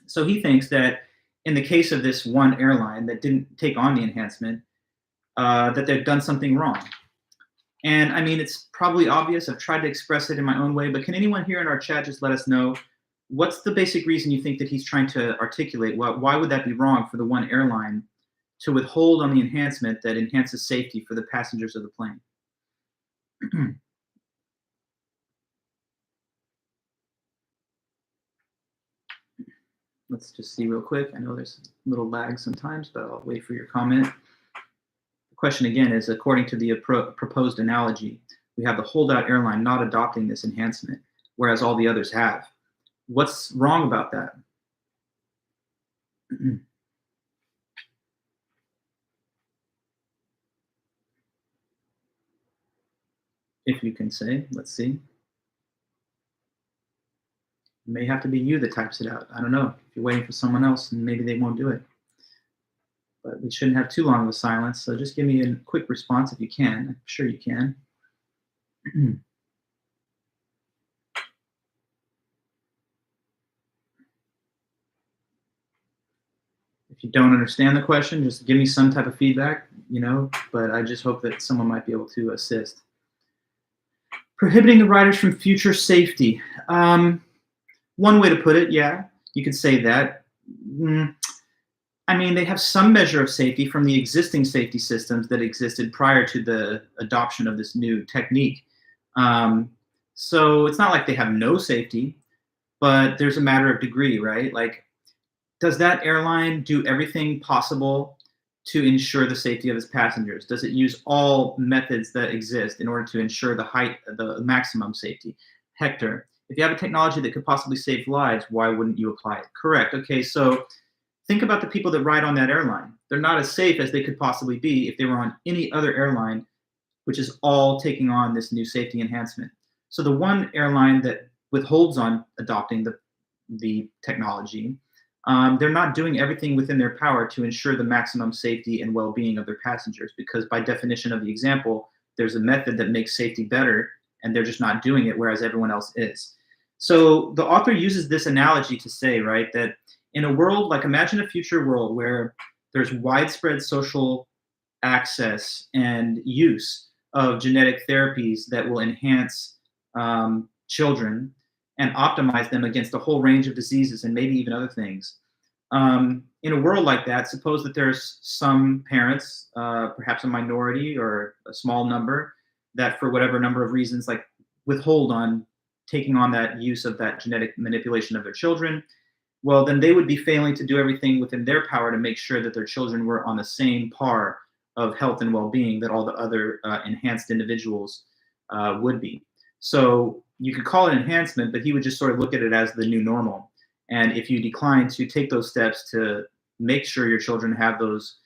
So he thinks that in the case of this one airline that didn't take on the enhancement, that they've done something wrong. And I mean, it's probably obvious. I've tried to express it in my own way, but can anyone here in our chat just let us know what's the basic reason you think that he's trying to articulate? Why would that be wrong for the one airline to withhold on the enhancement that enhances safety for the passengers of the plane? Let's just see real quick. I know there's a little lag sometimes, but I'll wait for your comment. The question again is, according to the proposed analogy, we have the holdout airline not adopting this enhancement, whereas all the others have. What's wrong about that? If you can say, let's see. It may have to be you that types it out. I don't know. If you're waiting for someone else, and maybe they won't do it. But we shouldn't have too long of a silence, so just give me a quick response if you can. I'm sure you can. If you don't understand the question, just give me some type of feedback, but I just hope that someone might be able to assist. Prohibiting the riders from future safety. One way to put it, yeah, you could say that. I mean, they have some measure of safety from the existing safety systems that existed prior to the adoption of this new technique. So it's not like they have no safety, but there's a matter of degree, right? Like does that airline do everything possible to ensure the safety of its passengers? Does it use all methods that exist in order to ensure the maximum safety? Hector, if you have a technology that could possibly save lives, why wouldn't you apply it? Correct. Okay, so think about the people that ride on that airline. They're not as safe as they could possibly be if they were on any other airline, which is all taking on this new safety enhancement. So the one airline that withholds on adopting the technology, they're not doing everything within their power to ensure the maximum safety and well-being of their passengers, because by definition of the example, there's a method that makes safety better, and they're just not doing it, whereas everyone else is. So the author uses this analogy to say, right, that in a world, like imagine a future world where there's widespread social access and use of genetic therapies that will enhance children and optimize them against a whole range of diseases and maybe even other things. In a world like that, suppose that there's some parents, perhaps a minority or a small number, that for whatever number of reasons, like withhold on taking on that use of that genetic manipulation of their children. Well, then they would be failing to do everything within their power to make sure that their children were on the same par of health and well-being that all the other enhanced individuals would be. So you could call it enhancement, but he would just sort of look at it as the new normal. And if you decline to take those steps to make sure your children have those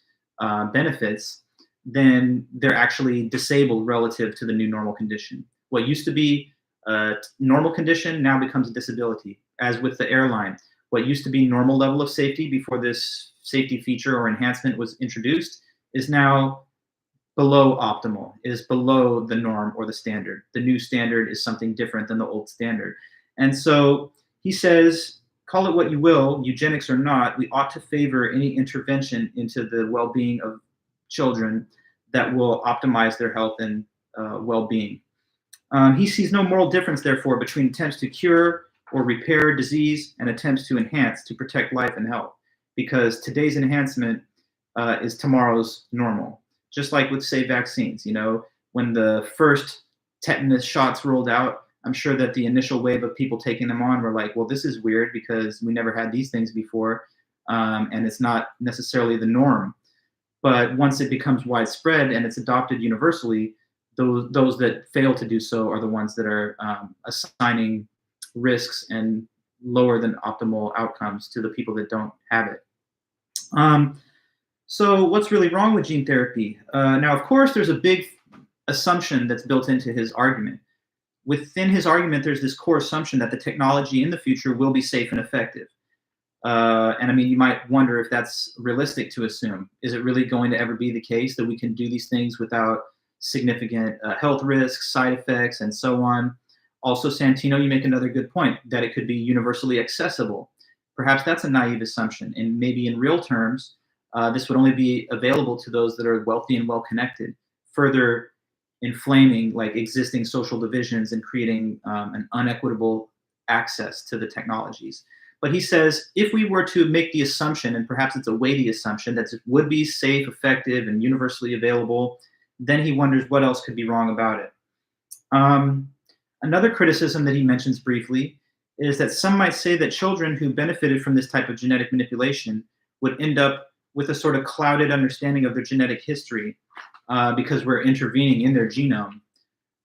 benefits, then they're actually disabled relative to the new normal condition. What used to be a normal condition now becomes a disability, as with the airline. What used to be normal level of safety before this safety feature or enhancement was introduced is now below optimal, is below the norm or the standard. The new standard is something different than the old standard. And so he says, call it what you will, eugenics or not, we ought to favor any intervention into the well-being of children that will optimize their health and well-being. He sees no moral difference, therefore, between attempts to cure or repair disease and attempts to enhance to protect life and health, because today's enhancement is tomorrow's normal. Just like with, say, vaccines, you know, when the first tetanus shots rolled out, I'm sure that the initial wave of people taking them on were like, well, this is weird because we never had these things before, and it's not necessarily the norm. But once it becomes widespread and it's adopted universally, those that fail to do so are the ones that are assigning risks and lower than optimal outcomes to the people that don't have it. So what's really wrong with gene therapy? Now, of course, there's a big assumption that's built into his argument. Within his argument, there's this core assumption that the technology in the future will be safe and effective. And I mean, you might wonder if that's realistic to assume. Is it really going to ever be the case that we can do these things without significant health risks, side effects, and so on? Also, Santino, you make another good point, that it could be universally accessible. Perhaps that's a naive assumption, and maybe in real terms, this would only be available to those that are wealthy and well-connected, further inflaming like existing social divisions and creating an unequitable access to the technologies. But he says, if we were to make the assumption, and perhaps it's a weighty assumption, that it would be safe, effective, and universally available, then he wonders what else could be wrong about it. Another criticism that he mentions briefly is that some might say that children who benefited from this type of genetic manipulation would end up with a sort of clouded understanding of their genetic history because we're intervening in their genome.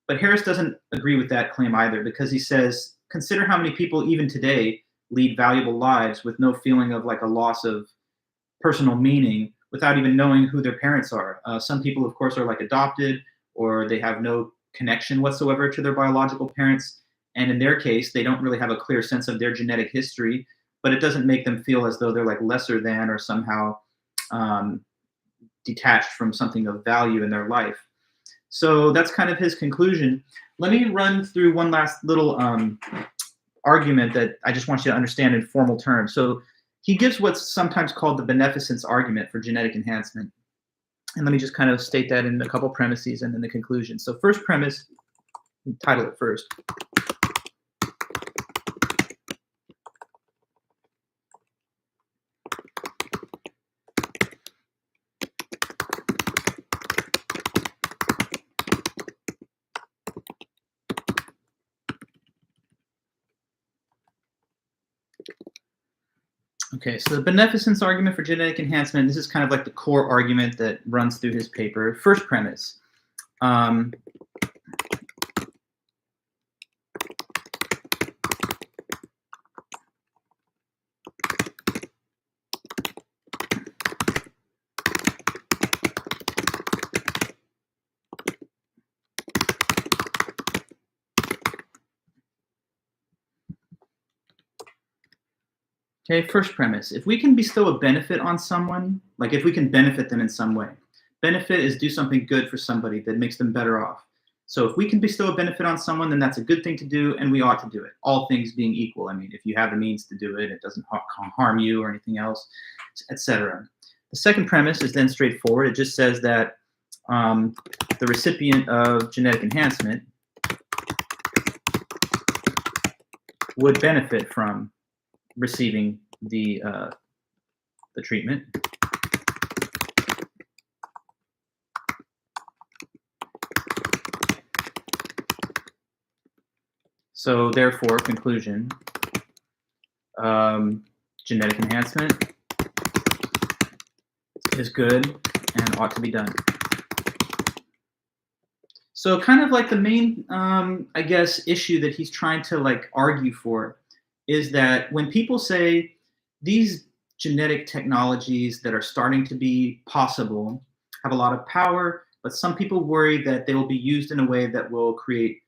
But Harris doesn't agree with that claim either, because he says, consider how many people even today lead valuable lives with no feeling of like a loss of personal meaning without even knowing who their parents are. Some people, of course, are like adopted, or they have no connection whatsoever to their biological parents. And in their case, they don't really have a clear sense of their genetic history, but it doesn't make them feel as though they're like lesser than or somehow detached from something of value in their life. So that's kind of his conclusion. Let me run through one last little argument that I just want you to understand in formal terms. So he gives what's sometimes called the beneficence argument for genetic enhancement. And let me just kind of state that in a couple premises and then the conclusion. So first premise, title it first. Okay, so the beneficence argument for genetic enhancement, this is kind of like the core argument that runs through his paper. First premise. Okay, first premise. If we can bestow a benefit on someone, like if we can benefit them in some way, benefit is do something good for somebody that makes them better off. So if we can bestow a benefit on someone, then that's a good thing to do, and we ought to do it. All things being equal. I mean, if you have the means to do it, it doesn't harm you or anything else, etc. The second premise is then straightforward. It just says that the recipient of genetic enhancement would benefit from receiving the treatment. So therefore, conclusion, genetic enhancement is good and ought to be done. So kind of like the main, I guess, issue that he's trying to like argue for is that when people say these genetic technologies that are starting to be possible have a lot of power, but some people worry that they will be used in a way that will create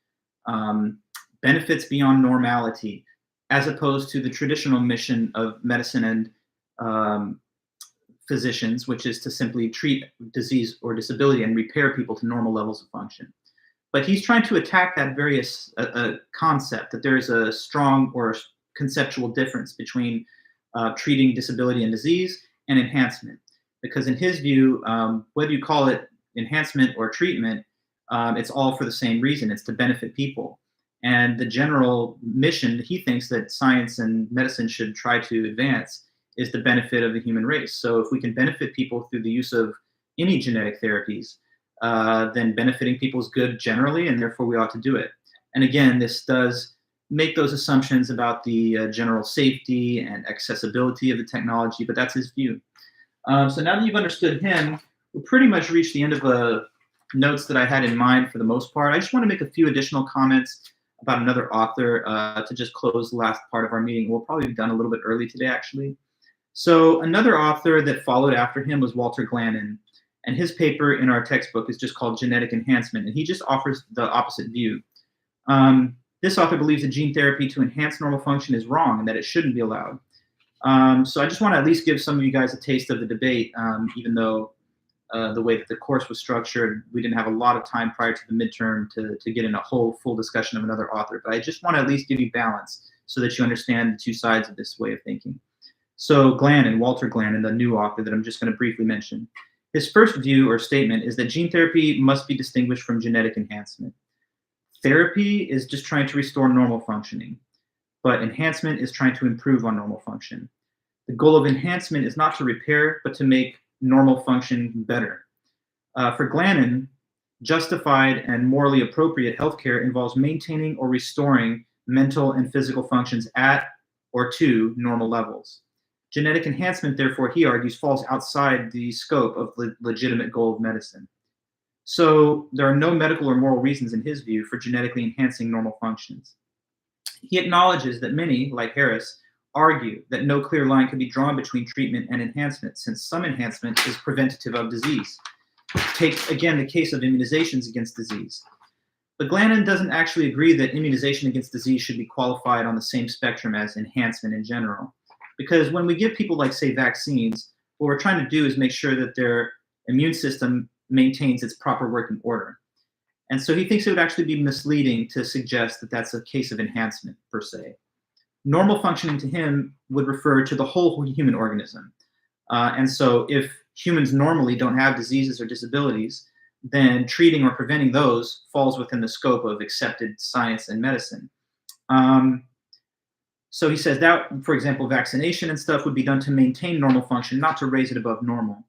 benefits beyond normality, as opposed to the traditional mission of medicine and physicians, which is to simply treat disease or disability and repair people to normal levels of function. But he's trying to attack that various concept that there is a strong or conceptual difference between treating disability and disease and enhancement. Because in his view, whether you call it enhancement or treatment, it's all for the same reason. It's to benefit people. And the general mission he thinks that science and medicine should try to advance is the benefit of the human race. So if we can benefit people through the use of any genetic therapies, then benefiting people is good generally, and therefore we ought to do it. And again, this does make those assumptions about the general safety and accessibility of the technology, but that's his view. So now that you've understood him, we've pretty much reached the end of notes that I had in mind for the most part. I just want to make a few additional comments about another author to just close the last part of our meeting. We'll probably be done a little bit early today, actually. So another author that followed after him was Walter Glannon. And his paper in our textbook is just called Genetic Enhancement, and he just offers the opposite view. This author believes that gene therapy to enhance normal function is wrong and that it shouldn't be allowed. So I just want to at least give some of you guys a taste of the debate, even though the way that the course was structured, we didn't have a lot of time prior to the midterm to get in a whole full discussion of another author. But I just want to at least give you balance so that you understand the two sides of this way of thinking. So Glannon, Walter Glannon, the new author that I'm just going to briefly mention, his first view or statement is that gene therapy must be distinguished from genetic enhancement. Therapy is just trying to restore normal functioning, but enhancement is trying to improve on normal function. The goal of enhancement is not to repair, but to make normal function better. For Glannon, justified and morally appropriate healthcare involves maintaining or restoring mental and physical functions at or to normal levels. Genetic enhancement, therefore, he argues, falls outside the scope of the legitimate goal of medicine. So there are no medical or moral reasons, in his view, for genetically enhancing normal functions. He acknowledges that many, like Harris, argue that no clear line can be drawn between treatment and enhancement, since some enhancement is preventative of disease. Take, again, the case of immunizations against disease. But Glannon doesn't actually agree that immunization against disease should be qualified on the same spectrum as enhancement in general. Because when we give people, like, say, vaccines, what we're trying to do is make sure that their immune system maintains its proper working order. And so he thinks it would actually be misleading to suggest that that's a case of enhancement, per se. Normal functioning to him would refer to the whole human organism. And so if humans normally don't have diseases or disabilities, then treating or preventing those falls within the scope of accepted science and medicine. So he says that, for example, vaccination and stuff would be done to maintain normal function, not to raise it above normal.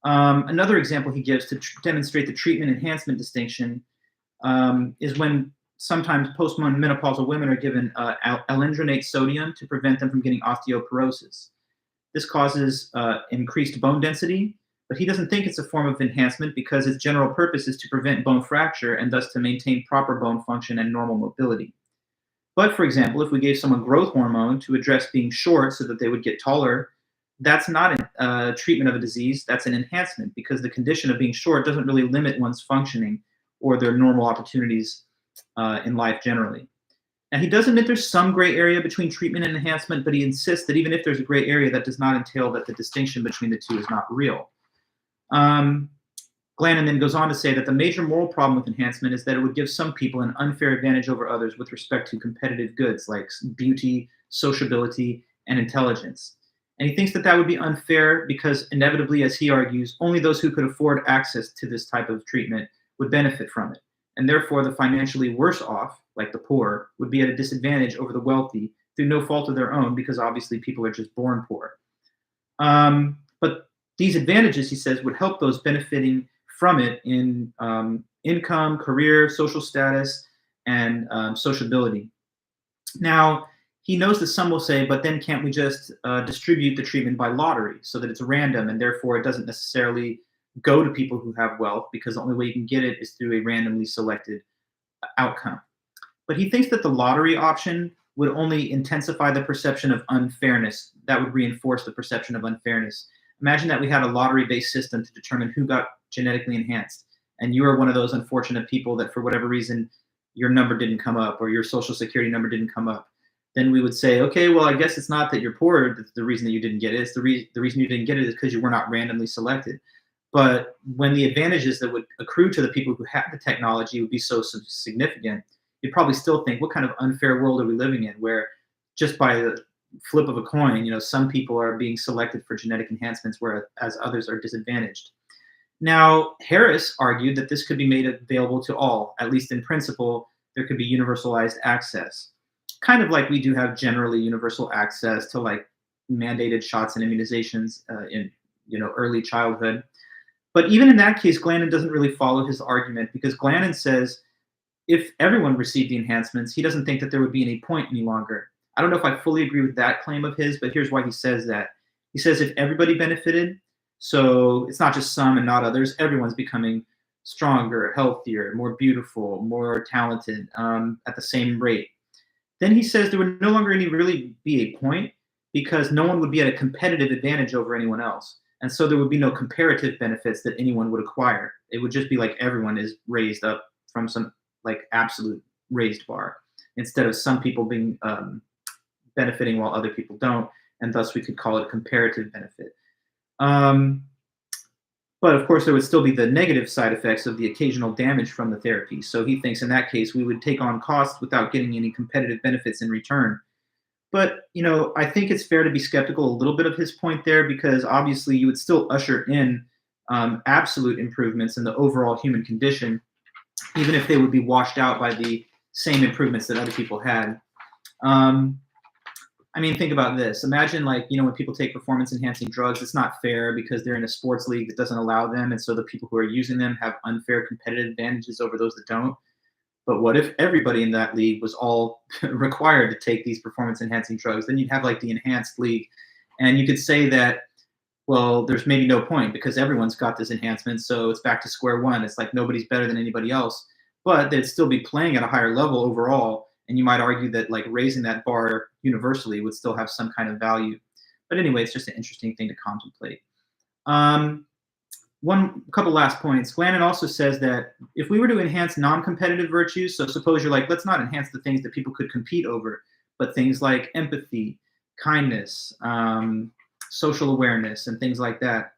Another example he gives to demonstrate the treatment enhancement distinction is when sometimes postmenopausal women are given alendronate sodium to prevent them from getting osteoporosis. This causes increased bone density, but he doesn't think it's a form of enhancement because its general purpose is to prevent bone fracture and thus to maintain proper bone function and normal mobility. But for example, if we gave someone growth hormone to address being short so that they would get taller, that's not a treatment of a disease, that's an enhancement because the condition of being short doesn't really limit one's functioning or their normal opportunities in life generally. Now, he does admit there's some gray area between treatment and enhancement, but he insists that even if there's a gray area, that does not entail that the distinction between the two is not real. Glannon then goes on to say that the major moral problem with enhancement is that it would give some people an unfair advantage over others with respect to competitive goods like beauty, sociability, and intelligence. And he thinks that that would be unfair because inevitably, as he argues, only those who could afford access to this type of treatment would benefit from it. And therefore, the financially worse off, like the poor, would be at a disadvantage over the wealthy through no fault of their own because obviously people are just born poor. But these advantages, he says, would help those benefiting from it in income, career, social status, and sociability. Now, he knows that some will say, but then can't we just distribute the treatment by lottery so that it's random and therefore it doesn't necessarily go to people who have wealth because the only way you can get it is through a randomly selected outcome. But he thinks that the lottery option would only intensify the perception of unfairness. That would reinforce the perception of unfairness. Imagine that we had a lottery-based system to determine who got genetically enhanced, and you are one of those unfortunate people that for whatever reason your number didn't come up or your social security number didn't come up. Then we would say, okay, well, I guess it's not that you're poor that's the reason that you didn't get it. It's the reason you didn't get it is because you were not randomly selected. But when the advantages that would accrue to the people who have the technology would be so significant, you'd probably still think, what kind of unfair world are we living in where just by the flip of a coin, some people are being selected for genetic enhancements whereas others are disadvantaged. Now, Harris argued that this could be made available to all, at least in principle, there could be universalized access. Kind of like we do have generally universal access to like mandated shots and immunizations in early childhood. But even in that case, Glannon doesn't really follow his argument because Glannon says if everyone received the enhancements, he doesn't think that there would be any point any longer. I don't know if I fully agree with that claim of his, but here's why he says that. He says if everybody benefited, so it's not just some and not others, everyone's becoming stronger, healthier, more beautiful, more talented at the same rate. Then he says there would no longer really be a point because no one would be at a competitive advantage over anyone else. And so there would be no comparative benefits that anyone would acquire. It would just be like everyone is raised up from some like absolute raised bar instead of some people being benefiting while other people don't. And thus we could call it a comparative benefit. But of course, there would still be the negative side effects of the occasional damage from the therapy. So he thinks in that case, we would take on costs without getting any competitive benefits in return. But, I think it's fair to be skeptical a little bit of his point there because obviously you would still usher in absolute improvements in the overall human condition, even if they would be washed out by the same improvements that other people had. Think about this. Imagine when people take performance enhancing drugs, it's not fair because they're in a sports league that doesn't allow them. And so the people who are using them have unfair competitive advantages over those that don't. But what if everybody in that league was all required to take these performance enhancing drugs? Then you'd have the enhanced league. And you could say that, well, there's maybe no point because everyone's got this enhancement. So it's back to square one. It's like nobody's better than anybody else, but they'd still be playing at a higher level overall. And you might argue that raising that bar universally would still have some kind of value. But anyway, it's just an interesting thing to contemplate. Couple last points. Glannon also says that if we were to enhance non-competitive virtues, so suppose you're let's not enhance the things that people could compete over, but things like empathy, kindness, social awareness, and things like that.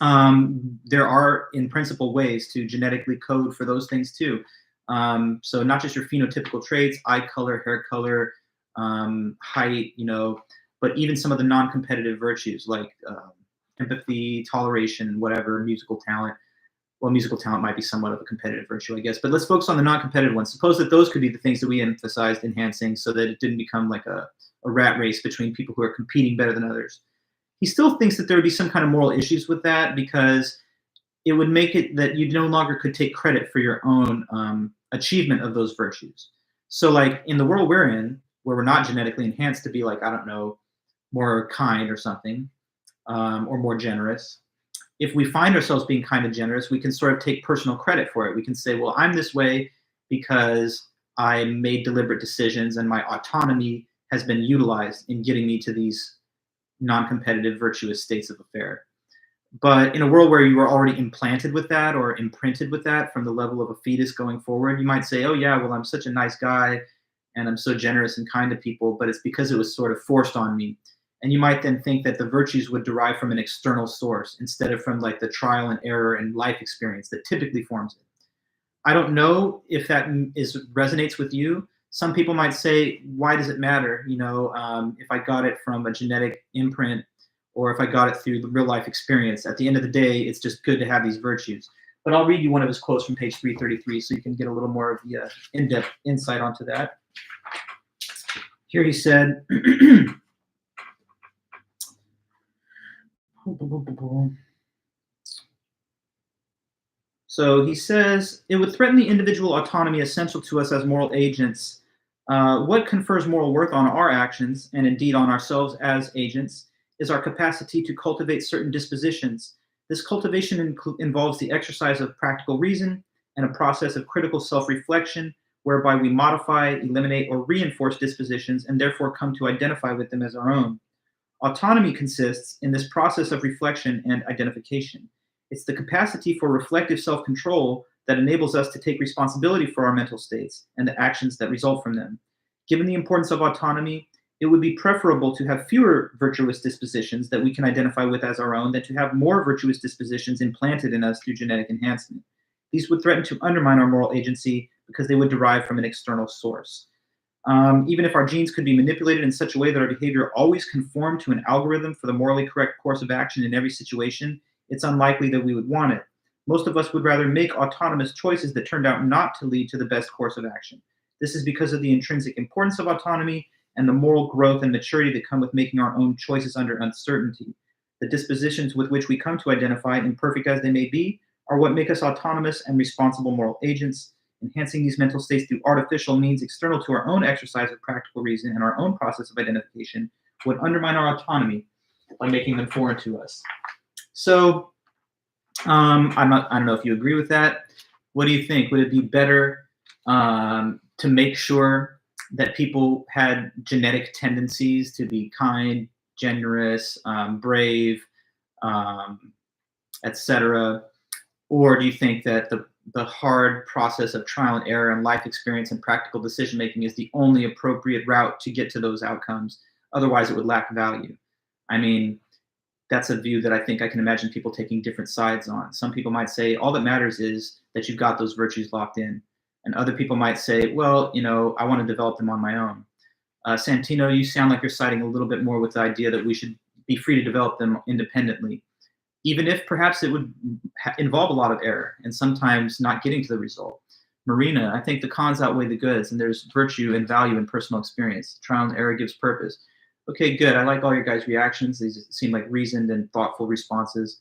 There are, in principle, ways to genetically code for those things too. So not just your phenotypical traits, eye color, hair color, height, but even some of the non-competitive virtues like empathy, toleration, whatever, musical talent. Well, musical talent might be somewhat of a competitive virtue, I guess, but let's focus on the non-competitive ones. Suppose that those could be the things that we emphasized enhancing so that it didn't become like a rat race between people who are competing better than others. He still thinks that there would be some kind of moral issues with that because it would make it that you no longer could take credit for your own achievement of those virtues. So in the world we're in, where we're not genetically enhanced to be more kind or something, or more generous. If we find ourselves being kind and generous, we can sort of take personal credit for it. We can say, well, I'm this way because I made deliberate decisions and my autonomy has been utilized in getting me to these non-competitive, virtuous states of affair. But in a world where you are already implanted with that or imprinted with that from the level of a fetus going forward, you might say, oh, yeah, well, I'm such a nice guy and I'm so generous and kind to people, but it's because it was sort of forced on me. And you might then think that the virtues would derive from an external source instead of from like the trial and error and life experience that typically forms it. I don't know if that resonates with you. Some people might say, why does it matter? If I got it from a genetic imprint or if I got it through the real life experience, at the end of the day, it's just good to have these virtues. But I'll read you one of his quotes from page 333 so you can get a little more of the in-depth insight onto that. Here he said, so he says, it would threaten the individual autonomy essential to us as moral agents. What confers moral worth on our actions, and indeed on ourselves as agents, is our capacity to cultivate certain dispositions. This cultivation involves the exercise of practical reason and a process of critical self-reflection, whereby we modify, eliminate, or reinforce dispositions and therefore come to identify with them as our own. Autonomy consists in this process of reflection and identification. It's the capacity for reflective self-control that enables us to take responsibility for our mental states and the actions that result from them. Given the importance of autonomy, it would be preferable to have fewer virtuous dispositions that we can identify with as our own than to have more virtuous dispositions implanted in us through genetic enhancement. These would threaten to undermine our moral agency because they would derive from an external source. Even if our genes could be manipulated in such a way that our behavior always conformed to an algorithm for the morally correct course of action in every situation, it's unlikely that we would want it. Most of us would rather make autonomous choices that turned out not to lead to the best course of action. This is because of the intrinsic importance of autonomy and the moral growth and maturity that come with making our own choices under uncertainty. The dispositions with which we come to identify, imperfect as they may be, are what make us autonomous and responsible moral agents. Enhancing these mental states through artificial means external to our own exercise of practical reason and our own process of identification would undermine our autonomy by making them foreign to us. So I don't know if you agree with that. What do you think? Would it be better to make sure that people had genetic tendencies to be kind, generous, brave, etc.? Or do you think that the hard process of trial and error and life experience and practical decision making is the only appropriate route to get to those outcomes? Otherwise, it would lack value. I mean, that's a view that I think I can imagine people taking different sides on. Some people might say all that matters is that you've got those virtues locked in. And other people might say, well, I want to develop them on my own. Santino, you sound like you're siding a little bit more with the idea that we should be free to develop them independently, even if perhaps it would involve a lot of error and sometimes not getting to the result. Marina, I think the cons outweigh the goods, and there's virtue and value in personal experience. Trial and error gives purpose. Okay, good. I like all your guys' reactions. These seem like reasoned and thoughtful responses.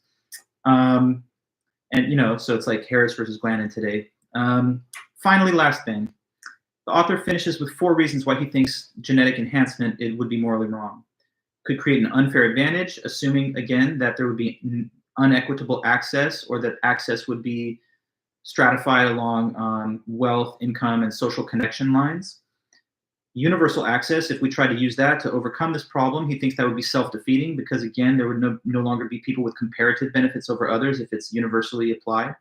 So it's like Harris versus Glannon today. Finally, last thing. The author finishes with 4 reasons why he thinks genetic enhancement would be morally wrong. Could create an unfair advantage, assuming, again, that there would be unequitable access or that access would be stratified along wealth, income, and social connection lines. Universal access, if we try to use that to overcome this problem, he thinks that would be self-defeating because, again, there would no longer be people with comparative benefits over others if it's universally applied.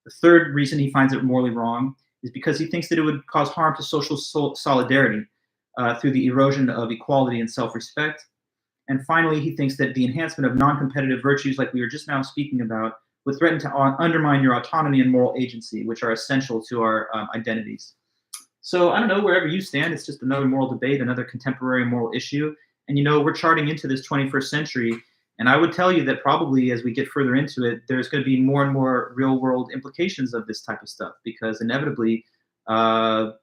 The third reason he finds it morally wrong is because he thinks that it would cause harm to social solidarity through the erosion of equality and self-respect. And finally, he thinks that the enhancement of non-competitive virtues, like we were just now speaking about, would threaten to undermine your autonomy and moral agency, which are essential to our identities. So I don't know, wherever you stand, it's just another moral debate, another contemporary moral issue. And we're charting into this 21st century. And I would tell you that probably as we get further into it, there's going to be more and more real world implications of this type of stuff, because inevitably, it's going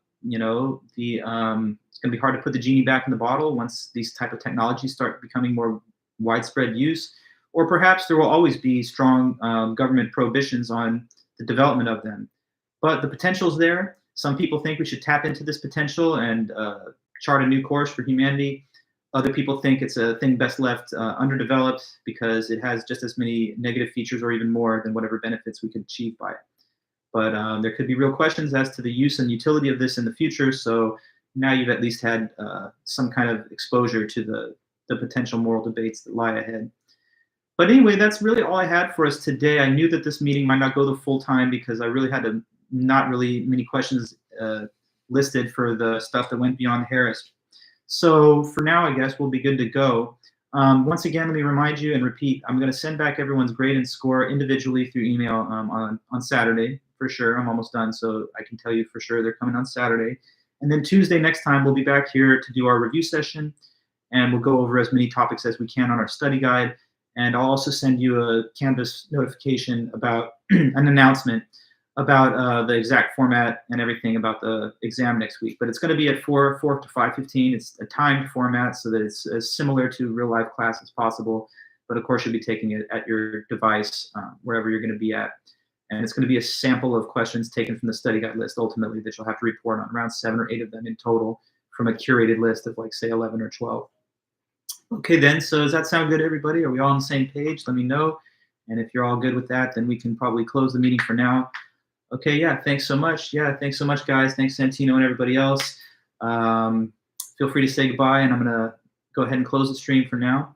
to be hard to put the genie back in the bottle once these type of technologies start becoming more widespread use, or perhaps there will always be strong government prohibitions on the development of them. But the potential is there. Some people think we should tap into this potential and chart a new course for humanity. Other people think it's a thing best left underdeveloped because it has just as many negative features or even more than whatever benefits we could achieve by it. But there could be real questions as to the use and utility of this in the future. So now you've at least had some kind of exposure to the potential moral debates that lie ahead. But anyway, that's really all I had for us today. I knew that this meeting might not go the full time because I really had not really many questions listed for the stuff that went beyond Harris. So for now, I guess we'll be good to go. Once again, let me remind you and repeat, I'm going to send back everyone's grade and score individually through email on Saturday, for sure. I'm almost done, so I can tell you for sure they're coming on Saturday. And then Tuesday next time, we'll be back here to do our review session, and we'll go over as many topics as we can on our study guide. And I'll also send you a Canvas notification about an announcement about the exact format and everything about the exam next week. But it's going to be at 4 to 5:15. It's a timed format so that it's as similar to real life class as possible. But of course, you'll be taking it at your device, wherever you're going to be at. And it's going to be a sample of questions taken from the study guide list ultimately that you'll have to report on, around 7 or 8 of them in total from a curated list of like, say, 11 or 12. Okay, then, so does that sound good, everybody? Are we all on the same page? Let me know. And if you're all good with that, then we can probably close the meeting for now. Okay, yeah, thanks so much. Yeah, thanks so much, guys. Thanks, Santino and everybody else. Feel free to say goodbye, and I'm going to go ahead and close the stream for now.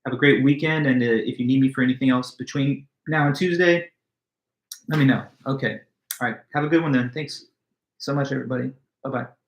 Have a great weekend, and if you need me for anything else between now and Tuesday, let me know. Okay, all right. Have a good one then. Thanks so much, everybody. Bye-bye.